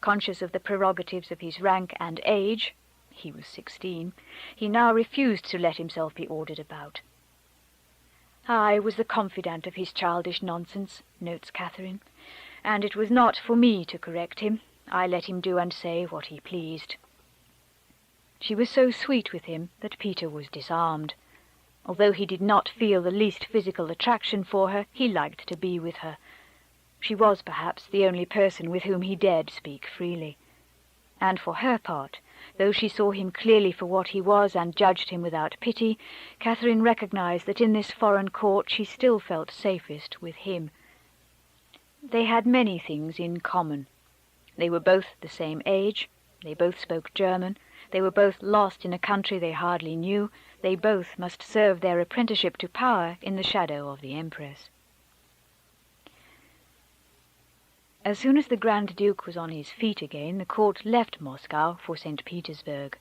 Conscious of the prerogatives of his rank and age, he was 16, he now refused to let himself be ordered about. I was the confidant of his childish nonsense, notes Catherine, and it was not for me to correct him. I let him do and say what he pleased. She was so sweet with him that Peter was disarmed. Although he did not feel the least physical attraction for her, he liked to be with her. She was perhaps the only person with whom he dared speak freely. And for her part, though she saw him clearly for what he was and judged him without pity, Catherine recognized that in this foreign court she still felt safest with him. They had many things in common. They were both the same age, they both spoke German, they were both lost in a country they hardly knew, they both must serve their apprenticeship to power in the shadow of the Empress. As soon as the Grand Duke was on his feet again, the court left Moscow for St. Petersburg.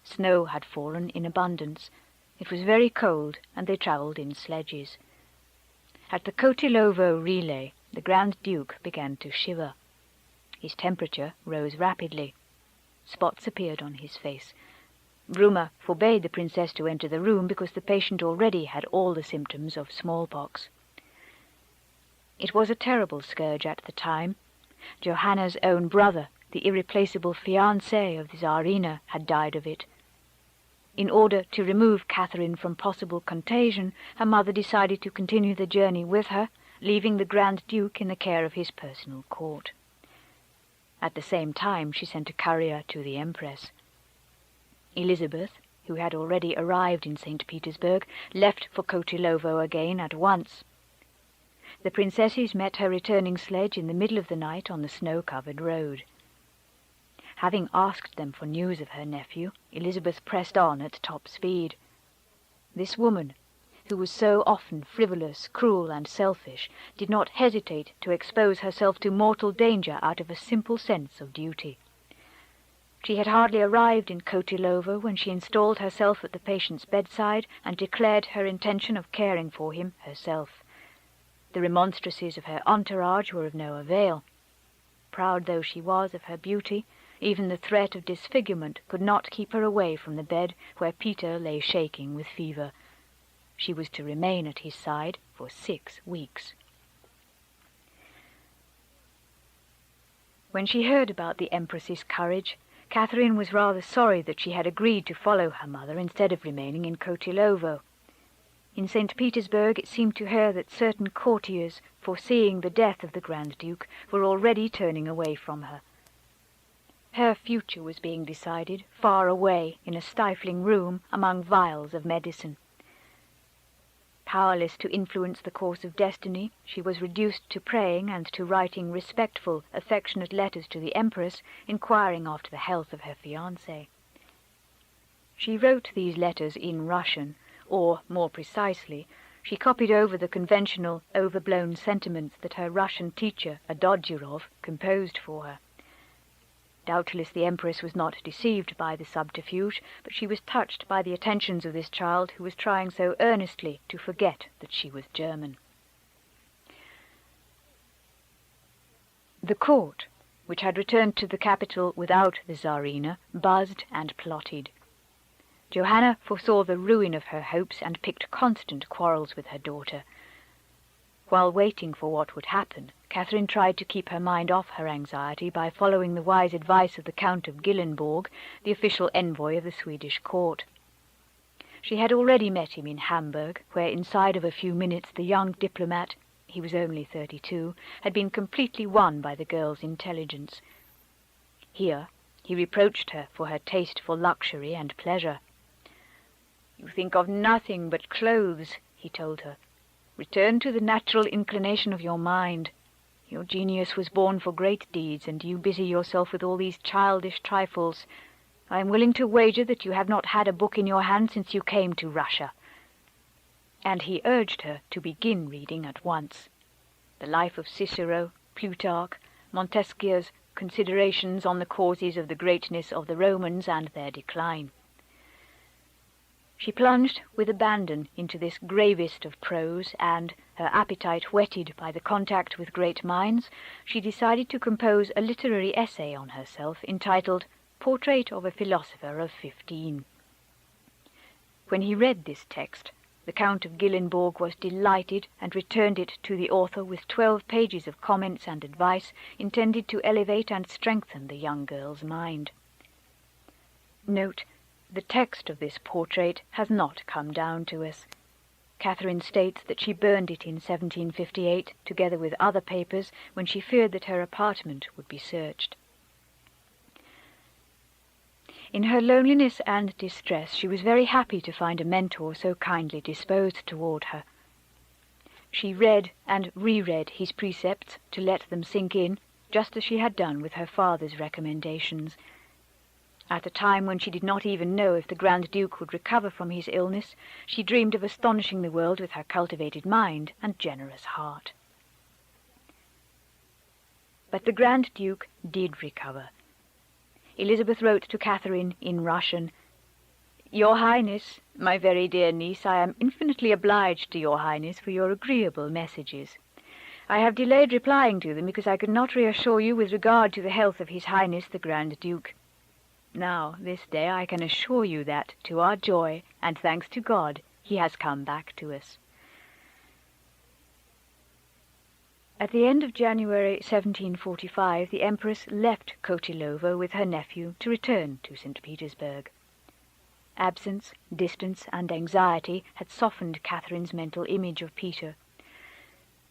Snow had fallen in abundance. It was very cold, and they travelled in sledges. At the Kotilovo relay, the Grand Duke began to shiver. His temperature rose rapidly. Spots appeared on his face. Rumour forbade the princess to enter the room because the patient already had all the symptoms of smallpox. It was a terrible scourge at the time. Johanna's own brother, the irreplaceable fiancé of the Tsarina, had died of it. In order to remove Catherine from possible contagion, her mother decided to continue the journey with her, leaving the Grand Duke in the care of his personal court. At the same time, she sent a courier to the Empress. Elizabeth, who had already arrived in St. Petersburg, left for Kotilovo again at once. The princesses met her returning sledge in the middle of the night on the snow-covered road. Having asked them for news of her nephew, Elizabeth pressed on at top speed. This woman, who was so often frivolous, cruel, and selfish, did not hesitate to expose herself to mortal danger out of a simple sense of duty. She had hardly arrived in Kotilovo when she installed herself at the patient's bedside and declared her intention of caring for him herself. The remonstrances of her entourage were of no avail. Proud though she was of her beauty, even the threat of disfigurement could not keep her away from the bed where Peter lay shaking with fever. She was to remain at his side for 6 weeks. When she heard about the Empress's courage, Catherine was rather sorry that she had agreed to follow her mother instead of remaining in Kotilovo. In St. Petersburg it seemed to her that certain courtiers, foreseeing the death of the Grand Duke, were already turning away from her. Her future was being decided far away in a stifling room among vials of medicine. Powerless to influence the course of destiny, she was reduced to praying and to writing respectful, affectionate letters to the Empress, inquiring after the health of her fiancé. She wrote these letters in Russian, or, more precisely, she copied over the conventional, overblown sentiments that her Russian teacher, Adodjirov, composed for her. Doubtless the Empress was not deceived by the subterfuge, but she was touched by the attentions of this child who was trying so earnestly to forget that she was German. The court, which had returned to the capital without the Tsarina, buzzed and plotted. Johanna foresaw the ruin of her hopes and picked constant quarrels with her daughter. While waiting for what would happen, Catherine tried to keep her mind off her anxiety by following the wise advice of the Count of Gyllenborg, the official envoy of the Swedish court. She had already met him in Hamburg, where inside of a few minutes the young diplomat, he was only 32, had been completely won by the girl's intelligence. Here he reproached her for her taste for luxury and pleasure. "You think of nothing but clothes," he told her. "Return to the natural inclination of your mind. Your genius was born for great deeds, and you busy yourself with all these childish trifles. I am willing to wager that you have not had a book in your hand since you came to Russia." And he urged her to begin reading at once. The life of Cicero, Plutarch, Montesquieu's Considerations on the Causes of the Greatness of the Romans and their Decline. She plunged with abandon into this gravest of prose, and, her appetite whetted by the contact with great minds, she decided to compose a literary essay on herself entitled Portrait of a Philosopher of 15. When he read this text, the Count of Gyllenborg was delighted and returned it to the author with 12 pages of comments and advice intended to elevate and strengthen the young girl's mind. Note, the text of this portrait has not come down to us. Catherine states that she burned it in 1758, together with other papers, when she feared that her apartment would be searched. In her loneliness and distress, she was very happy to find a mentor so kindly disposed toward her. She read and reread his precepts to let them sink in, just as she had done with her father's recommendations. At a time when she did not even know if the Grand Duke would recover from his illness, she dreamed of astonishing the world with her cultivated mind and generous heart. But the Grand Duke did recover. Elizabeth wrote to Catherine in Russian, "Your Highness, my very dear niece, I am infinitely obliged to your Highness for your agreeable messages. I have delayed replying to them because I could not reassure you with regard to the health of His Highness the Grand Duke. Now, this day, I can assure you that, to our joy, and thanks to God, he has come back to us." At the end of January 1745, the Empress left Kotilova with her nephew to return to St. Petersburg. Absence, distance, and anxiety had softened Catherine's mental image of Peter.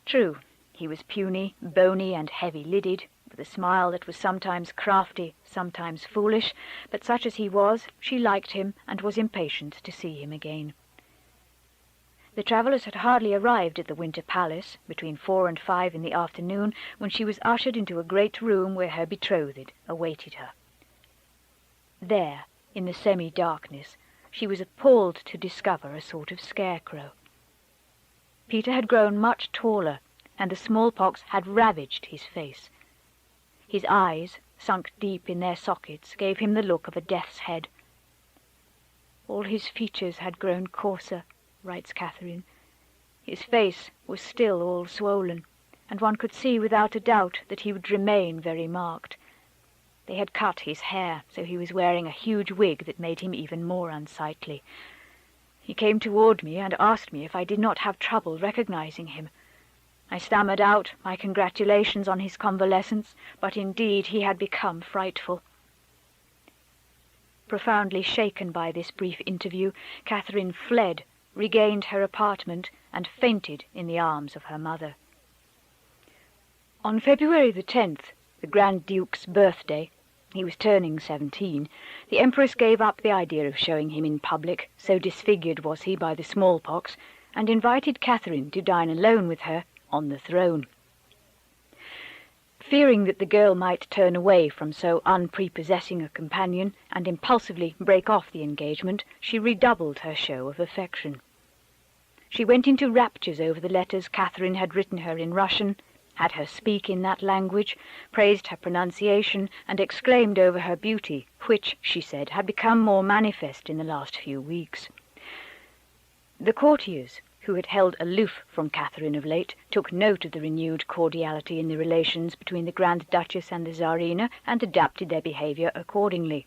True, he was puny, bony, and heavy-lidded, with a smile that was sometimes crafty, sometimes foolish, but such as he was, she liked him and was impatient to see him again. The travellers had hardly arrived at the Winter Palace, between 4 and 5 in the afternoon, when she was ushered into a great room where her betrothed awaited her. There, in the semi-darkness, she was appalled to discover a sort of scarecrow. Peter had grown much taller, and the smallpox had ravaged his face. His eyes, sunk deep in their sockets, gave him the look of a death's head. All his features had grown coarser, writes Catherine. His face was still all swollen, and one could see without a doubt that he would remain very marked. They had cut his hair, so he was wearing a huge wig that made him even more unsightly. He came toward me and asked me if I did not have trouble recognizing him. I stammered out my congratulations on his convalescence, but indeed he had become frightful. Profoundly shaken by this brief interview, Catherine fled, regained her apartment, and fainted in the arms of her mother. On February the 10th, the Grand Duke's birthday, he was turning 17, the Empress gave up the idea of showing him in public, so disfigured was he by the smallpox, and invited Catherine to dine alone with her on the throne. Fearing that the girl might turn away from so unprepossessing a companion and impulsively break off the engagement, she redoubled her show of affection. She went into raptures over the letters Catherine had written her in Russian, had her speak in that language, praised her pronunciation, and exclaimed over her beauty, which, she said, had become more manifest in the last few weeks. The courtiers, who had held aloof from Catherine of late, took note of the renewed cordiality in the relations between the Grand Duchess and the Tsarina, and adapted their behaviour accordingly.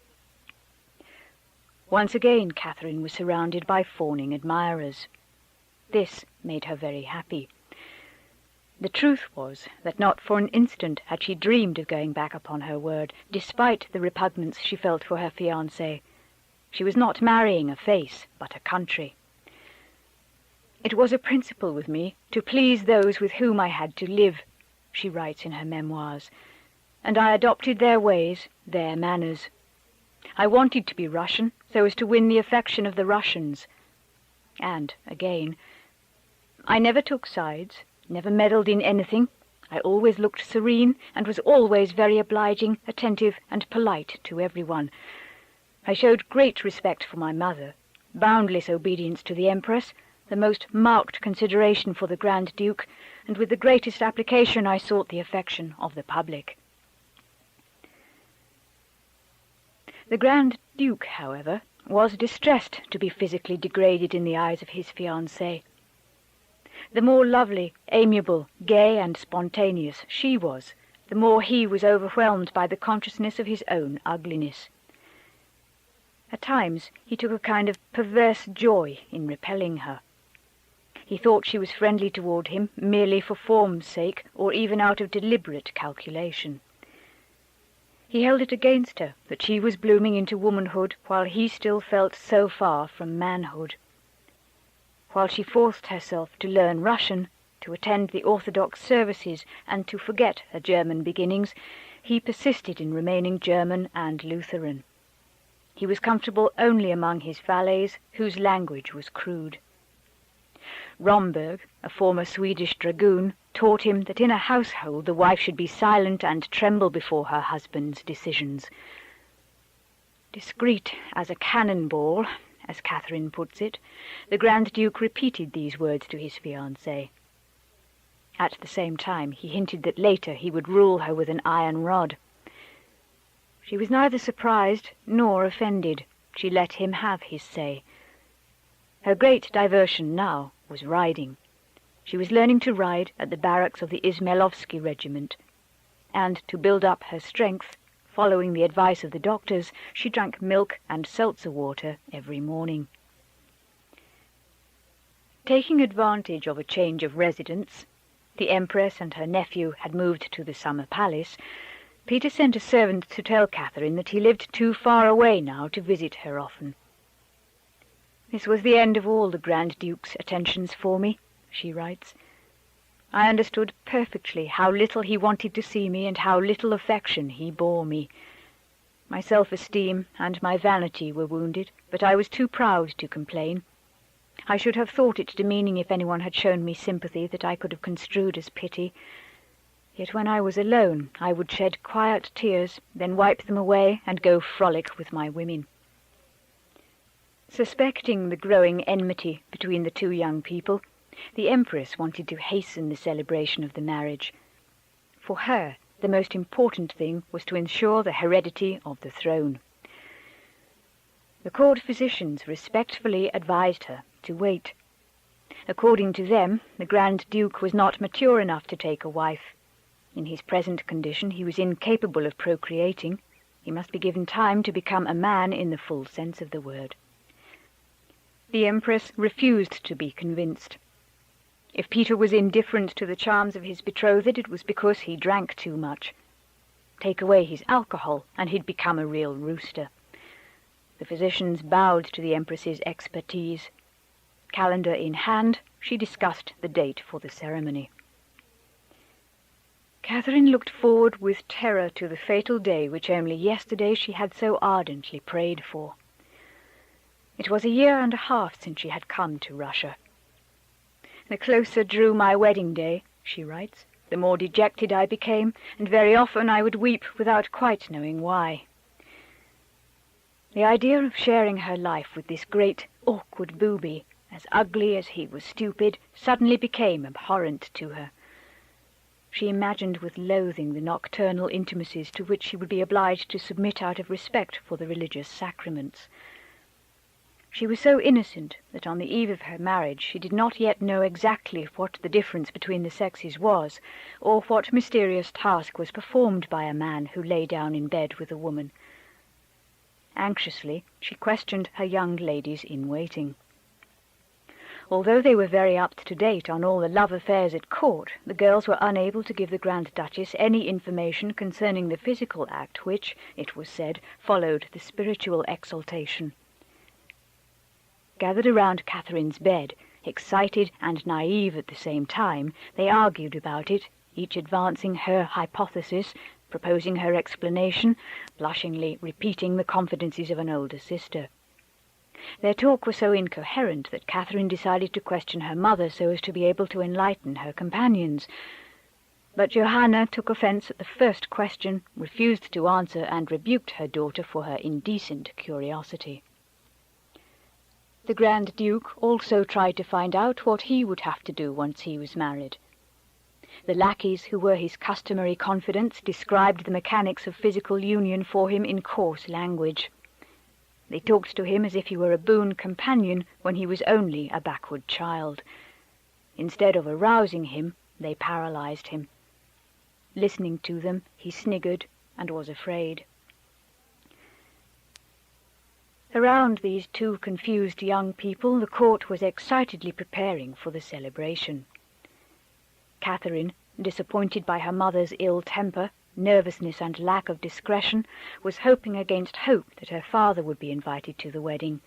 Once again Catherine was surrounded by fawning admirers. This made her very happy. The truth was that not for an instant had she dreamed of going back upon her word, despite the repugnance she felt for her fiancé. She was not marrying a face, but a country. "It was a principle with me to please those with whom I had to live," she writes in her memoirs, "and I adopted their ways, their manners. I wanted to be Russian so as to win the affection of the Russians. And, again, I never took sides, never meddled in anything. I always looked serene, and was always very obliging, attentive, and polite to everyone. I showed great respect for my mother, boundless obedience to the Empress, the most marked consideration for the Grand Duke, and with the greatest application I sought the affection of the public." The Grand Duke, however, was distressed to be physically degraded in the eyes of his fiancée. The more lovely, amiable, gay and spontaneous she was, the more he was overwhelmed by the consciousness of his own ugliness. At times he took a kind of perverse joy in repelling her. He thought she was friendly toward him merely for form's sake, or even out of deliberate calculation. He held it against her that she was blooming into womanhood while he still felt so far from manhood. While she forced herself to learn Russian, to attend the Orthodox services, and to forget her German beginnings, he persisted in remaining German and Lutheran. He was comfortable only among his valets, whose language was crude. Romberg, a former Swedish dragoon, taught him that in a household the wife should be silent and tremble before her husband's decisions. Discreet as a cannonball, as Catherine puts it, the Grand Duke repeated these words to his fiancée. At the same time he hinted that later he would rule her with an iron rod. She was neither surprised nor offended. She let him have his say. Her great diversion now was riding. She was learning to ride at the barracks of the Izmailovsky regiment, and to build up her strength, following the advice of the doctors, she drank milk and seltzer water every morning. Taking advantage of a change of residence, the Empress and her nephew had moved to the summer palace. Peter sent a servant to tell Catherine that he lived too far away now to visit her often. "This was the end of all the Grand Duke's attentions for me," she writes. "I understood perfectly how little he wanted to see me and how little affection he bore me. My self-esteem and my vanity were wounded, but I was too proud to complain. I should have thought it demeaning if anyone had shown me sympathy that I could have construed as pity. Yet when I was alone, I would shed quiet tears, then wipe them away and go frolic with my women." Suspecting the growing enmity between the two young people, the Empress wanted to hasten the celebration of the marriage. For her, the most important thing was to ensure the heredity of the throne. The court physicians respectfully advised her to wait. According to them, the Grand Duke was not mature enough to take a wife. In his present condition, he was incapable of procreating. He must be given time to become a man in the full sense of the word. The Empress refused to be convinced. If Peter was indifferent to the charms of his betrothed, it was because he drank too much. Take away his alcohol, and he'd become a real rooster. The physicians bowed to the Empress's expertise. Calendar in hand, she discussed the date for the ceremony. Catherine looked forward with terror to the fatal day which only yesterday she had so ardently prayed for. It was a year and a half since she had come to Russia. "The closer drew my wedding day," she writes, "the more dejected I became, and very often I would weep without quite knowing why." The idea of sharing her life with this great, awkward booby, as ugly as he was stupid, suddenly became abhorrent to her. She imagined with loathing the nocturnal intimacies to which she would be obliged to submit out of respect for the religious sacraments. She was so innocent that on the eve of her marriage she did not yet know exactly what the difference between the sexes was, or what mysterious task was performed by a man who lay down in bed with a woman. Anxiously, she questioned her young ladies in waiting. Although they were very up-to-date on all the love affairs at court, the girls were unable to give the Grand Duchess any information concerning the physical act which, it was said, followed the spiritual exaltation. Gathered around Catherine's bed, excited and naive at the same time, they argued about it, each advancing her hypothesis, proposing her explanation, blushingly repeating the confidences of an older sister. Their talk was so incoherent that Catherine decided to question her mother so as to be able to enlighten her companions. But Johanna took offence at the first question, refused to answer, and rebuked her daughter for her indecent curiosity. The Grand Duke also tried to find out what he would have to do once he was married. The lackeys who were his customary confidants described the mechanics of physical union for him in coarse language. They talked to him as if he were a boon companion when he was only a backward child. Instead of arousing him, they paralyzed him. Listening to them, he sniggered and was afraid. Around these two confused young people, the court was excitedly preparing for the celebration. Catherine, disappointed by her mother's ill temper, nervousness and lack of discretion, was hoping against hope that her father would be invited to the wedding.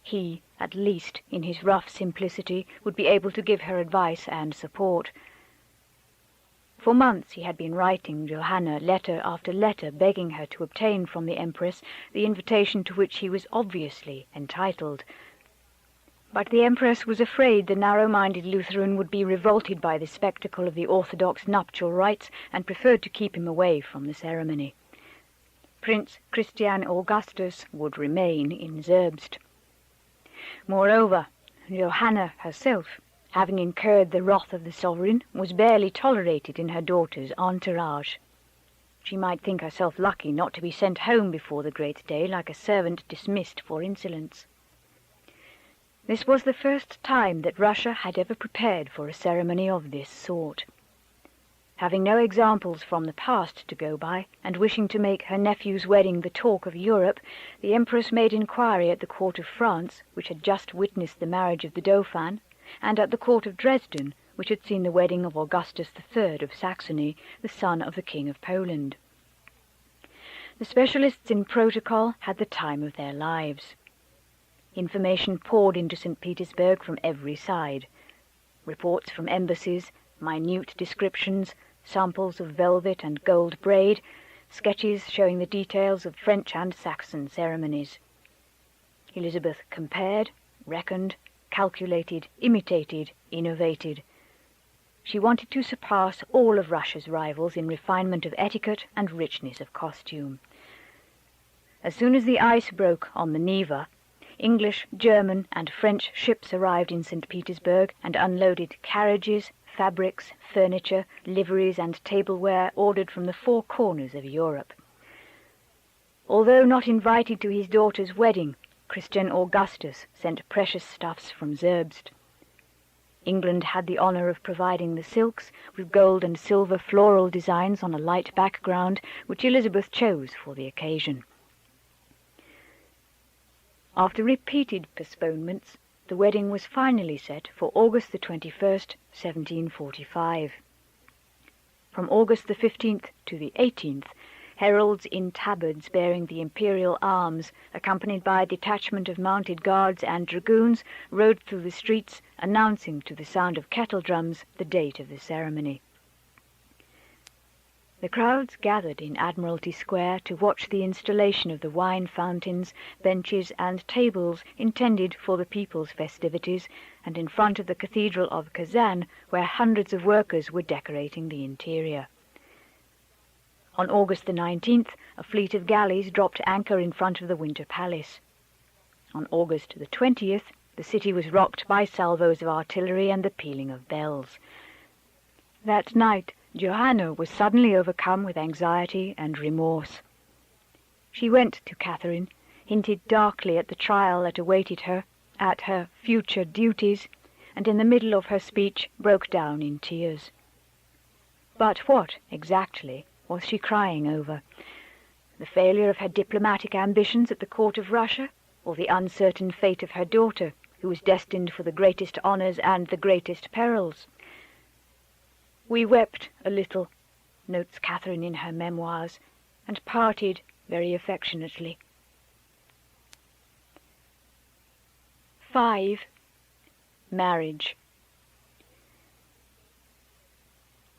He, at least, in his rough simplicity, would be able to give her advice and support. For months he had been writing Johanna letter after letter, begging her to obtain from the Empress the invitation to which he was obviously entitled. But the Empress was afraid the narrow-minded Lutheran would be revolted by the spectacle of the Orthodox nuptial rites and preferred to keep him away from the ceremony. Prince Christian Augustus would remain in Zerbst. Moreover, Johanna herself, having incurred the wrath of the sovereign, was barely tolerated in her daughter's entourage. She might think herself lucky not to be sent home before the great day like a servant dismissed for insolence. This was the first time that Russia had ever prepared for a ceremony of this sort. Having no examples from the past to go by, and wishing to make her nephew's wedding the talk of Europe, the Empress made inquiry at the court of France, which had just witnessed the marriage of the Dauphin, and at the court of Dresden, which had seen the wedding of Augustus III of Saxony, the son of the King of Poland. The specialists in protocol had the time of their lives. Information poured into St. Petersburg from every side. Reports from embassies, minute descriptions, samples of velvet and gold braid, sketches showing the details of French and Saxon ceremonies. Elizabeth compared, reckoned, calculated, imitated, innovated. She wanted to surpass all of Russia's rivals in refinement of etiquette and richness of costume. As soon as the ice broke on the Neva, English, German, and French ships arrived in St. Petersburg and unloaded carriages, fabrics, furniture, liveries, and tableware ordered from the four corners of Europe. Although not invited to his daughter's wedding, Christian Augustus sent precious stuffs from Zerbst. England had the honor of providing the silks, with gold and silver floral designs on a light background, which Elizabeth chose for the occasion. After repeated postponements, the wedding was finally set for August the 21st, 1745. From August the 15th to the 18th, heralds in tabards bearing the imperial arms, accompanied by a detachment of mounted guards and dragoons, rode through the streets, announcing to the sound of kettle drums the date of the ceremony. The crowds gathered in Admiralty Square to watch the installation of the wine fountains, benches, and tables intended for the people's festivities, and in front of the Cathedral of Kazan, where hundreds of workers were decorating the interior. On August the 19th, a fleet of galleys dropped anchor in front of the Winter Palace. On August the 20th, the city was rocked by salvos of artillery and the pealing of bells. That night, Johanna was suddenly overcome with anxiety and remorse. She went to Catherine, hinted darkly at the trial that awaited her, at her future duties, and in the middle of her speech broke down in tears. But what, exactly, was she crying over? The failure of her diplomatic ambitions at the court of Russia, or the uncertain fate of her daughter, who was destined for the greatest honors and the greatest perils? "We wept a little," notes Catherine in her memoirs, "and parted very affectionately." 5. Marriage.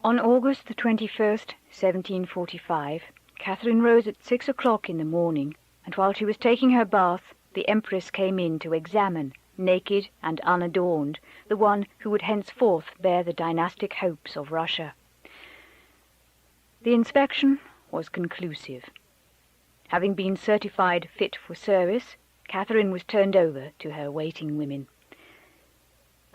On August the 21st, 1745, Catherine rose at 6 o'clock in the morning, and while she was taking her bath, the Empress came in to examine, naked and unadorned, the one who would henceforth bear the dynastic hopes of Russia. The inspection was conclusive. Having been certified fit for service, Catherine was turned over to her waiting women.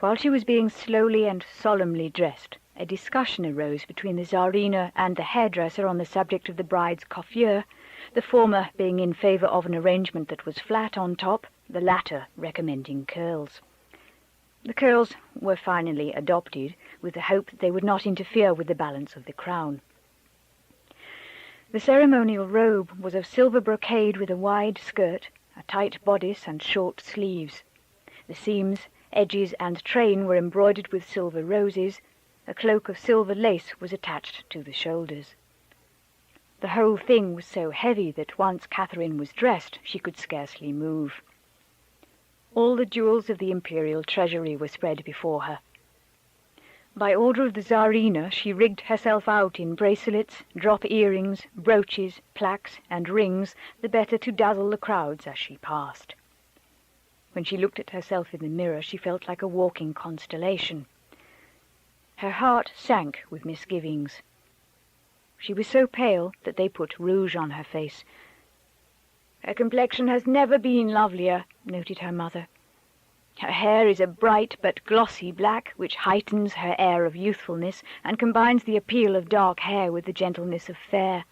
While she was being slowly and solemnly dressed, a discussion arose between the Tsarina and the hairdresser on the subject of the bride's coiffure, the former being in favour of an arrangement that was flat on top, the latter recommending curls. The curls were finally adopted, with the hope that they would not interfere with the balance of the crown. The ceremonial robe was of silver brocade with a wide skirt, a tight bodice and short sleeves. The seams, edges and train were embroidered with silver roses. A cloak of silver lace was attached to the shoulders. The whole thing was so heavy that once Catherine was dressed, she could scarcely move. All the jewels of the imperial treasury were spread before her. By order of the Tsarina, she rigged herself out in bracelets, drop earrings, brooches, plaques, and rings, the better to dazzle the crowds as she passed. When she looked at herself in the mirror, she felt like a walking constellation. Her heart sank with misgivings. She was so pale that they put rouge on her face. "Her complexion has never been lovelier," noted her mother. "Her hair is a bright but glossy black, which heightens her air of youthfulness and combines the appeal of dark hair with the gentleness of fair."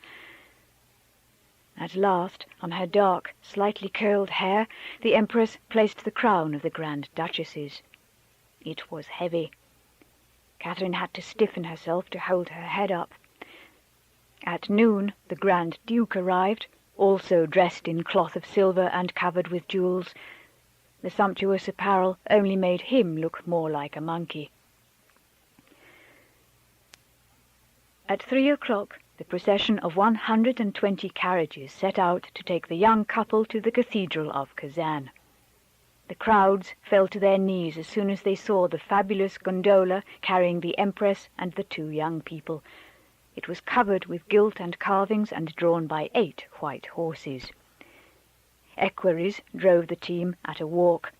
At last, on her dark, slightly curled hair, the Empress placed the crown of the Grand Duchesses. It was heavy. Catherine had to stiffen herself to hold her head up. At noon, the Grand Duke arrived, also dressed in cloth of silver and covered with jewels. The sumptuous apparel only made him look more like a monkey. At 3 o'clock, the procession of 120 carriages set out to take the young couple to the Cathedral of Kazan. The crowds fell to their knees as soon as they saw the fabulous gondola carrying the Empress and the 2 young people. It was covered with gilt and carvings and drawn by 8 white horses. Equerries drove the team at a walk.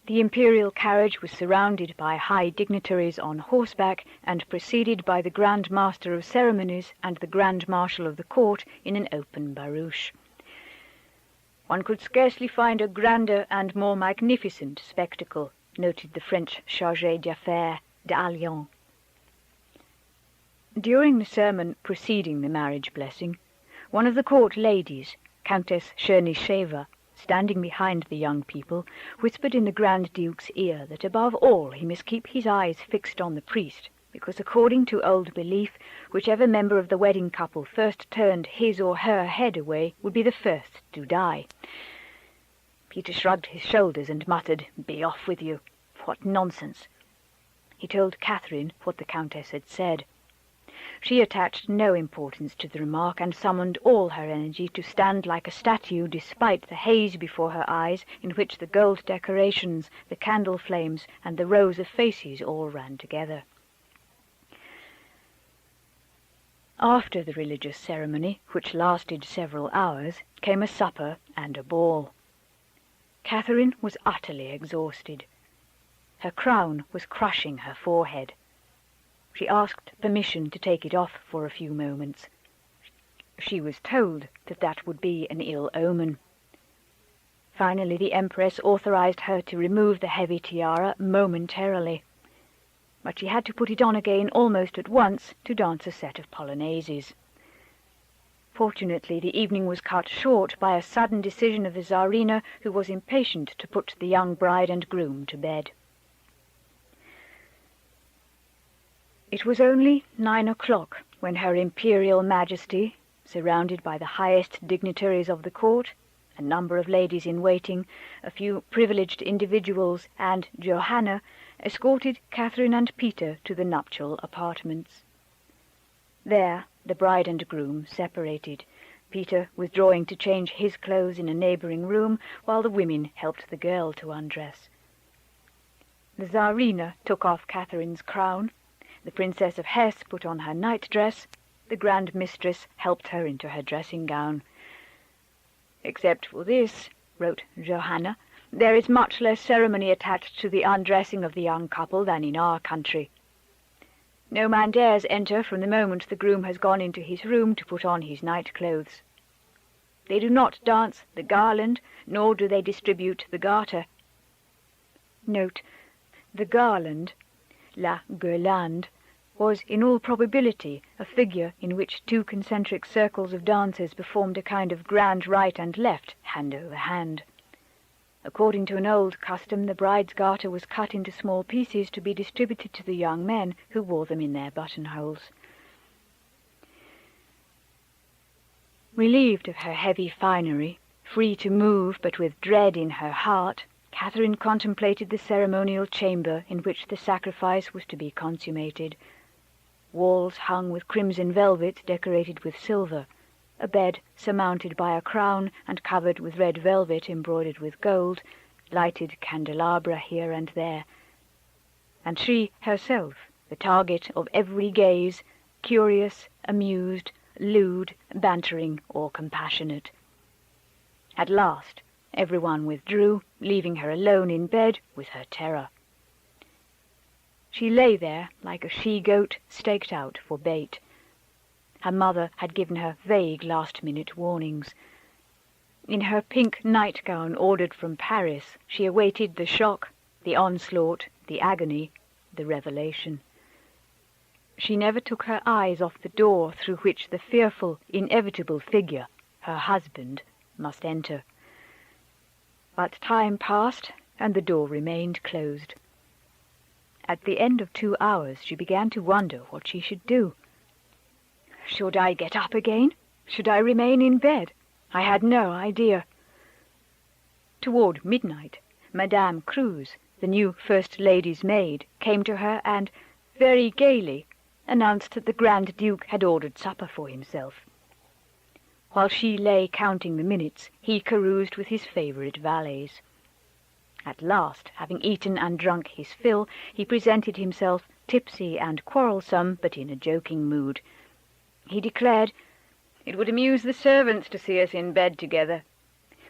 The imperial carriage was surrounded by high dignitaries on horseback and preceded by the Grand Master of Ceremonies and the Grand Marshal of the court in an open barouche. "One could scarcely find a grander and more magnificent spectacle," noted the French chargé d'affaires d'Alliance. During the sermon preceding the marriage blessing, one of the court ladies, Countess Chernysheva, standing behind the young people, whispered in the Grand Duke's ear that above all he must keep his eyes fixed on the priest, because according to old belief, whichever member of the wedding couple first turned his or her head away would be the first to die. Peter shrugged his shoulders and muttered, "Be off with you. What nonsense." He told Catherine what the Countess had said. She attached no importance to the remark and summoned all her energy to stand like a statue despite the haze before her eyes in which the gold decorations, the candle flames, and the rows of faces all ran together. After the religious ceremony, which lasted several hours, came a supper and a ball. Catherine was utterly exhausted. Her crown was crushing her forehead. She asked permission to take it off for a few moments. She was told that that would be an ill omen. Finally, the Empress authorized her to remove the heavy tiara momentarily, but she had to put it on again almost at once to dance a set of polonaises. Fortunately, the evening was cut short by a sudden decision of the Tsarina, who was impatient to put the young bride and groom to bed. It was only 9 o'clock when Her Imperial Majesty, surrounded by the highest dignitaries of the court, a number of ladies in waiting, a few privileged individuals, and Johanna, escorted Catherine and Peter to the nuptial apartments. There the bride and groom separated, Peter withdrawing to change his clothes in a neighbouring room, while the women helped the girl to undress. The Tsarina took off Catherine's crown. The Princess of Hesse put on her night-dress. The Grand Mistress helped her into her dressing-gown. "Except for this," wrote Johanna, "there is much less ceremony attached to the undressing of the young couple than in our country. No man dares enter from the moment the groom has gone into his room to put on his night-clothes. They do not dance the garland, nor do they distribute the garter." Note, the garland, la guirlande, was in all probability a figure in which two concentric circles of dancers performed a kind of grand right and left, hand over hand. According to an old custom, the bride's garter was cut into small pieces to be distributed to the young men who wore them in their buttonholes. Relieved of her heavy finery, free to move but with dread in her heart, Catherine contemplated the ceremonial chamber in which the sacrifice was to be consummated. Walls hung with crimson velvet decorated with silver, a bed surmounted by a crown and covered with red velvet embroidered with gold, lighted candelabra here and there, and she herself, the target of every gaze, curious, amused, lewd, bantering, or compassionate. At last everyone withdrew, leaving her alone in bed with her terror. She lay there like a she-goat staked out for bait. Her mother had given her vague last-minute warnings. In her pink nightgown ordered from Paris, she awaited the shock, the onslaught, the agony, the revelation. She never took her eyes off the door through which the fearful, inevitable figure, her husband, must enter. But time passed, and the door remained closed. At the end of 2 hours she began to wonder what she should do. Should I get up again? Should I remain in bed? I had no idea. Toward midnight, Madame Cruz, the new First Lady's maid, came to her and, very gaily, announced that the Grand Duke had ordered supper for himself. While she lay counting the minutes, he caroused with his favourite valets. At last, having eaten and drunk his fill, he presented himself tipsy and quarrelsome, but in a joking mood. He declared it would amuse the servants to see us in bed together,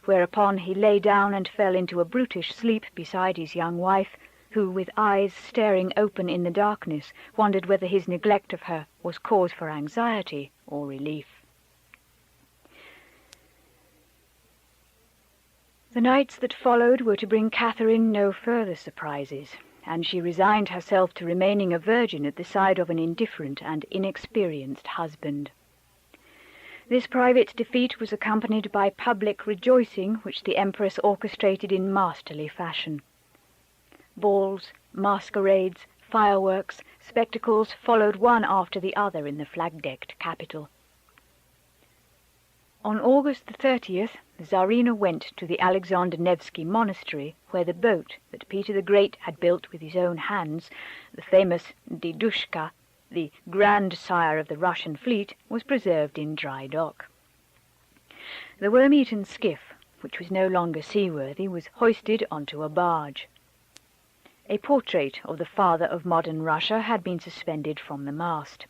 whereupon he lay down and fell into a brutish sleep beside his young wife, who, with eyes staring open in the darkness, wondered whether his neglect of her was cause for anxiety or relief. The nights that followed were to bring Catherine no further surprises, and she resigned herself to remaining a virgin at the side of an indifferent and inexperienced husband. This private defeat was accompanied by public rejoicing, which the Empress orchestrated in masterly fashion. Balls, masquerades, fireworks, spectacles followed one after the other in the flag-decked capital. On August the 30th, the Tsarina went to the Alexander Nevsky Monastery, where the boat that Peter the Great had built with his own hands, the famous Dedushka, the grandsire of the Russian fleet, was preserved in dry dock. The worm-eaten skiff, which was no longer seaworthy, was hoisted onto a barge. A portrait of the father of modern Russia had been suspended from the mast.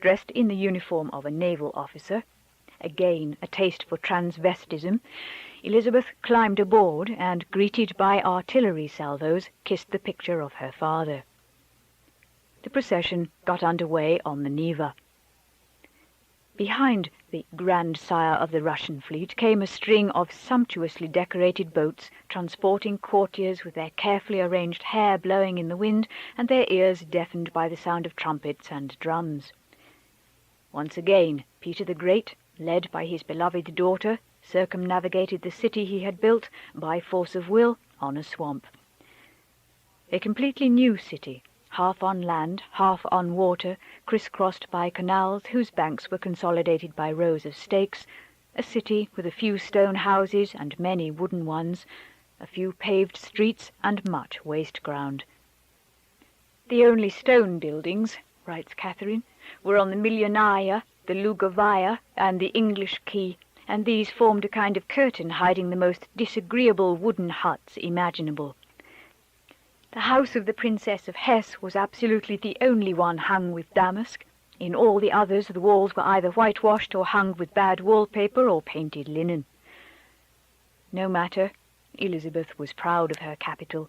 Dressed in the uniform of a naval officer, again a taste for transvestism, Elizabeth climbed aboard and, greeted by artillery salvos, kissed the picture of her father. The procession got under way on the Neva. Behind the grandsire of the Russian fleet came a string of sumptuously decorated boats transporting courtiers with their carefully arranged hair blowing in the wind and their ears deafened by the sound of trumpets and drums. Once again, Peter the Great, led by his beloved daughter, circumnavigated the city he had built, by force of will, on a swamp. A completely new city, half on land, half on water, crisscrossed by canals whose banks were consolidated by rows of stakes, a city with a few stone houses and many wooden ones, a few paved streets and much waste ground. The only stone buildings, writes Catherine, were on the Millionaya, the Lugovaya, and the English Quay, and these formed a kind of curtain hiding the most disagreeable wooden huts imaginable. The house of the Princess of Hesse was absolutely the only one hung with damask. In all the others the walls were either whitewashed or hung with bad wallpaper or painted linen. No matter, Elizabeth was proud of her capital,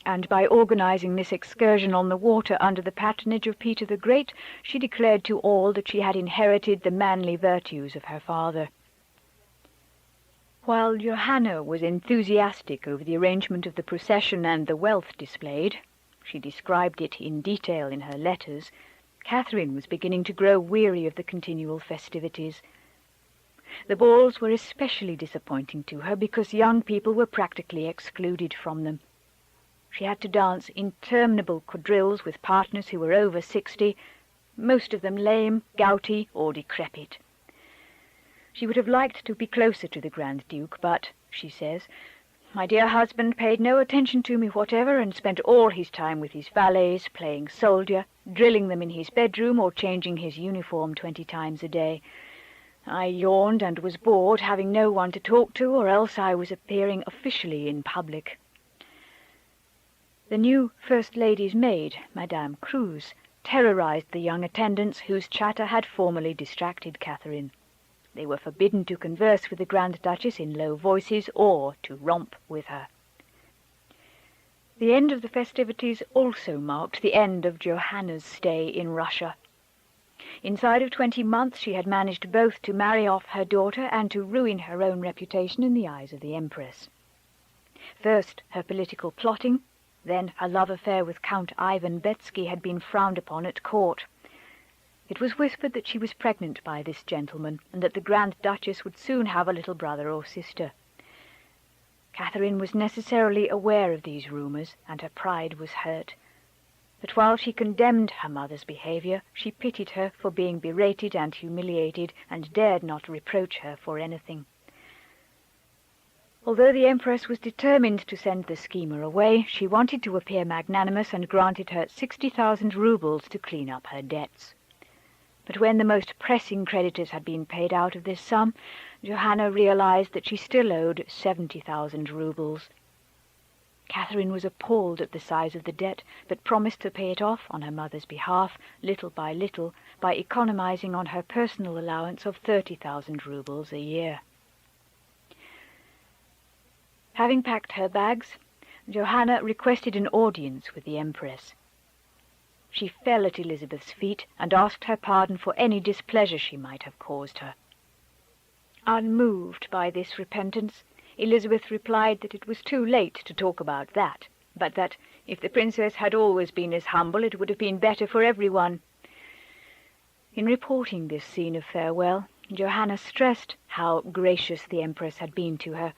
and by organizing this excursion on the water under the patronage of Peter the Great, she declared to all that she had inherited the manly virtues of her father. While Johanna was enthusiastic over the arrangement of the procession and the wealth displayed, She described it in detail in her letters. Catherine was beginning to grow weary of the continual festivities. The balls were especially disappointing to her because young people were practically excluded from them. She had to dance interminable quadrilles with partners who were over 60, most of them lame, gouty, or decrepit. She would have liked to be closer to the Grand Duke, but, she says, my dear husband paid no attention to me whatever and spent all his time with his valets, playing soldier, drilling them in his bedroom or changing his uniform 20 times a day. I yawned and was bored, having no one to talk to, or else I was appearing officially in public. The new First Lady's maid, Madame Cruz, terrorized the young attendants whose chatter had formerly distracted Catherine. They were forbidden to converse with the Grand Duchess in low voices or to romp with her. The end of the festivities also marked the end of Johanna's stay in Russia. Inside of 20 months she had managed both to marry off her daughter and to ruin her own reputation in the eyes of the Empress. First her political plotting, then her love affair with Count Ivan Betsky had been frowned upon at court. It was whispered that she was pregnant by this gentleman, and that the Grand Duchess would soon have a little brother or sister. Catherine was necessarily aware of these rumours, and her pride was hurt. But while she condemned her mother's behaviour, she pitied her for being berated and humiliated, and dared not reproach her for anything. Although the Empress was determined to send the schemer away, she wanted to appear magnanimous and granted her 60,000 roubles to clean up her debts. But when the most pressing creditors had been paid out of this sum, Johanna realized that she still owed 70,000 roubles. Catherine was appalled at the size of the debt, but promised to pay it off on her mother's behalf, little by little, by economizing on her personal allowance of 30,000 roubles a year. Having packed her bags, Johanna requested an audience with the Empress. She fell at Elizabeth's feet and asked her pardon for any displeasure she might have caused her. Unmoved by this repentance, Elizabeth replied that it was too late to talk about that, but that if the princess had always been as humble, it would have been better for everyone. In reporting this scene of farewell, Johanna stressed how gracious the Empress had been to her.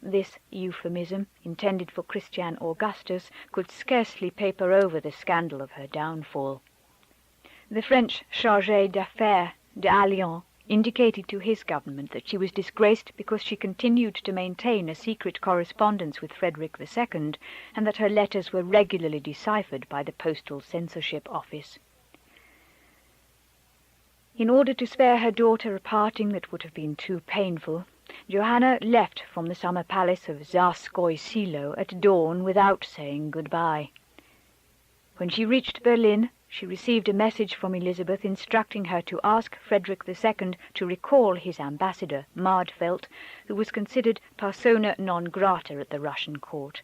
This euphemism, intended for Christian Augustus, could scarcely paper over the scandal of her downfall. The French chargé d'affaires d'Alliance indicated to his government that she was disgraced because she continued to maintain a secret correspondence with Frederick II, and that her letters were regularly deciphered by the Postal Censorship Office. In order to spare her daughter a parting that would have been too painful, Johanna left from the summer palace of Tsarskoye Selo at dawn without saying goodbye. When she reached Berlin, she received a message from Elizabeth instructing her to ask Frederick II to recall his ambassador, Mardfelt, who was considered persona non grata at the Russian court.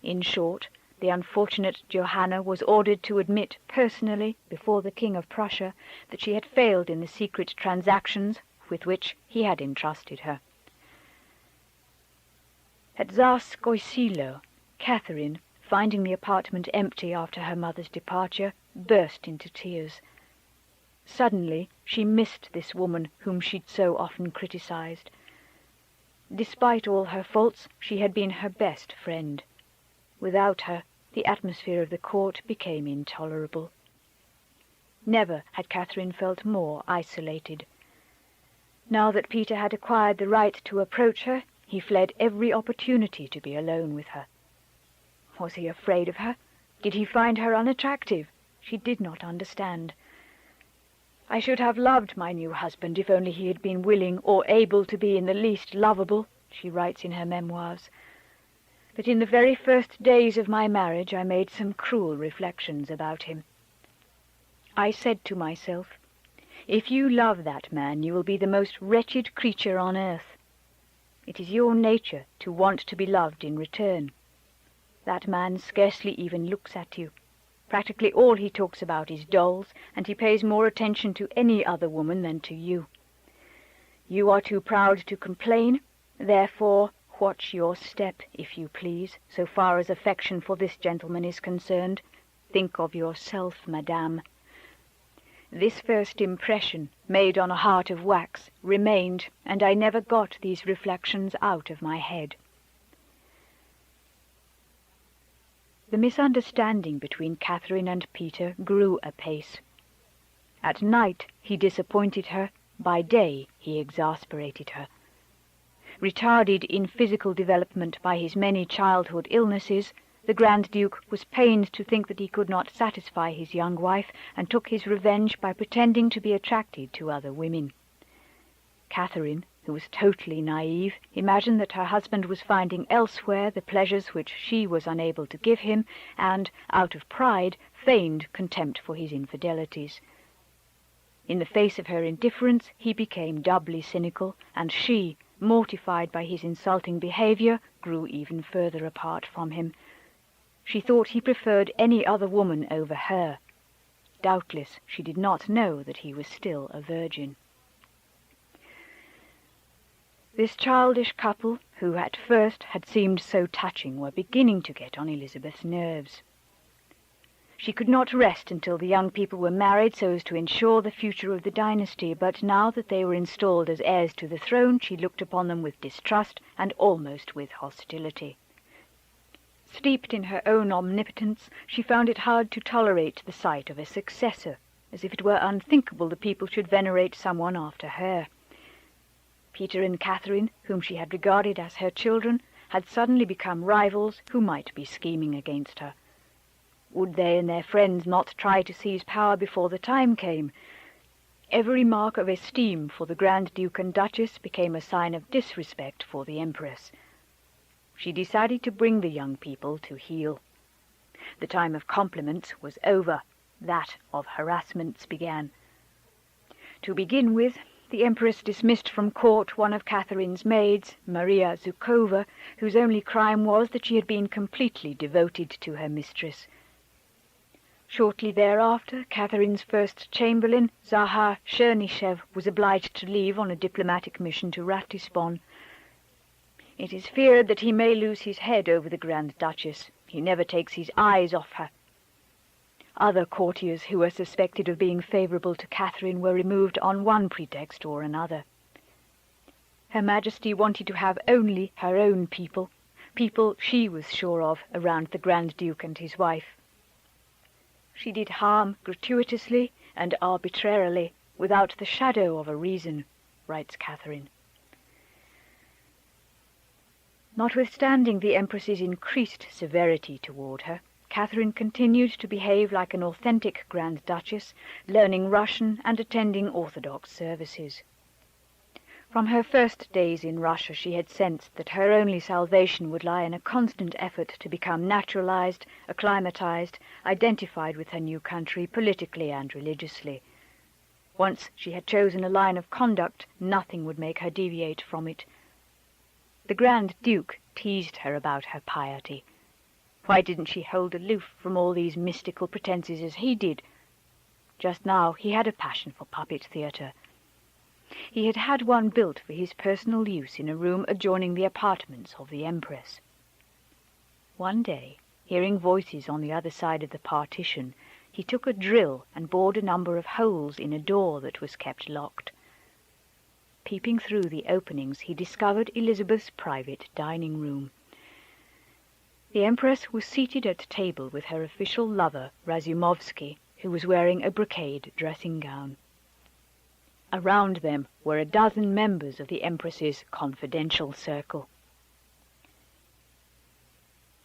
In short, the unfortunate Johanna was ordered to admit personally before the King of Prussia that she had failed in the secret transactions with which he had entrusted her. At Tsarskoye Selo, Catherine, finding the apartment empty after her mother's departure, burst into tears. Suddenly she missed this woman whom she'd so often criticized. Despite all her faults, she had been her best friend. Without her, the atmosphere of the court became intolerable. Never had Catherine felt more isolated. Now that Peter had acquired the right to approach her, he fled every opportunity to be alone with her. Was he afraid of her? Did he find her unattractive? She did not understand. I should have loved my new husband if only he had been willing or able to be in the least lovable, she writes in her memoirs. But in the very first days of my marriage I made some cruel reflections about him. I said to myself, if you love that man, you will be the most wretched creature on earth. It is your nature to want to be loved in return. That man scarcely even looks at you. Practically all he talks about is dolls, and he pays more attention to any other woman than to you. You are too proud to complain, therefore, watch your step, if you please, so far as affection for this gentleman is concerned. Think of yourself, madame. This first impression, made on a heart of wax, remained, and I never got these reflections out of my head. The misunderstanding between Catherine and Peter grew apace. At night he disappointed her, by day he exasperated her. Retarded in physical development by his many childhood illnesses, the Grand Duke was pained to think that he could not satisfy his young wife, and took his revenge by pretending to be attracted to other women. Catherine, who was totally naive, imagined that her husband was finding elsewhere the pleasures which she was unable to give him, and, out of pride, feigned contempt for his infidelities. In the face of her indifference, he became doubly cynical, and she, mortified by his insulting behavior, grew even further apart from him. She thought he preferred any other woman over her. Doubtless she did not know that he was still a virgin. This childish couple, who at first had seemed so touching, were beginning to get on Elizabeth's nerves. She could not rest until the young people were married so as to ensure the future of the dynasty, but now that they were installed as heirs to the throne, she looked upon them with distrust and almost with hostility. Steeped in her own omnipotence, she found it hard to tolerate the sight of a successor, as if it were unthinkable the people should venerate someone after her. Peter and Catherine, whom she had regarded as her children, had suddenly become rivals who might be scheming against her. Would they and their friends not try to seize power before the time came? Every mark of esteem for the Grand Duke and Duchess became a sign of disrespect for the Empress. She decided to bring the young people to heel. The time of compliments was over. That of harassments began. To begin with, the Empress dismissed from court one of Catherine's maids, Maria Zukova, whose only crime was that she had been completely devoted to her mistress. Shortly thereafter, Catherine's first chamberlain, Zahar Chernyshев, was obliged to leave on a diplomatic mission to Ratisbon. It is feared that he may lose his head over the Grand Duchess. He never takes his eyes off her. Other courtiers who were suspected of being favourable to Catherine were removed on one pretext or another. Her Majesty wanted to have only her own people she was sure of, around the Grand Duke and his wife. She did harm gratuitously and arbitrarily, without the shadow of a reason, writes Catherine. Notwithstanding the Empress's increased severity toward her, Catherine continued to behave like an authentic Grand Duchess, learning Russian and attending Orthodox services. From her first days in Russia she had sensed that her only salvation would lie in a constant effort to become naturalized, acclimatized, identified with her new country politically and religiously. Once she had chosen a line of conduct, nothing would make her deviate from it. The Grand Duke teased her about her piety. Why didn't she hold aloof from all these mystical pretenses as he did? Just now he had a passion for puppet theatre. He had had one built for his personal use in a room adjoining the apartments of the Empress. One day, hearing voices on the other side of the partition, he took a drill and bored a number of holes in a door that was kept locked. Peeping through the openings, he discovered Elizabeth's private dining room. The Empress was seated at table with her official lover, Razumovsky, who was wearing a brocade dressing-gown. Around them were a dozen members of the Empress's confidential circle.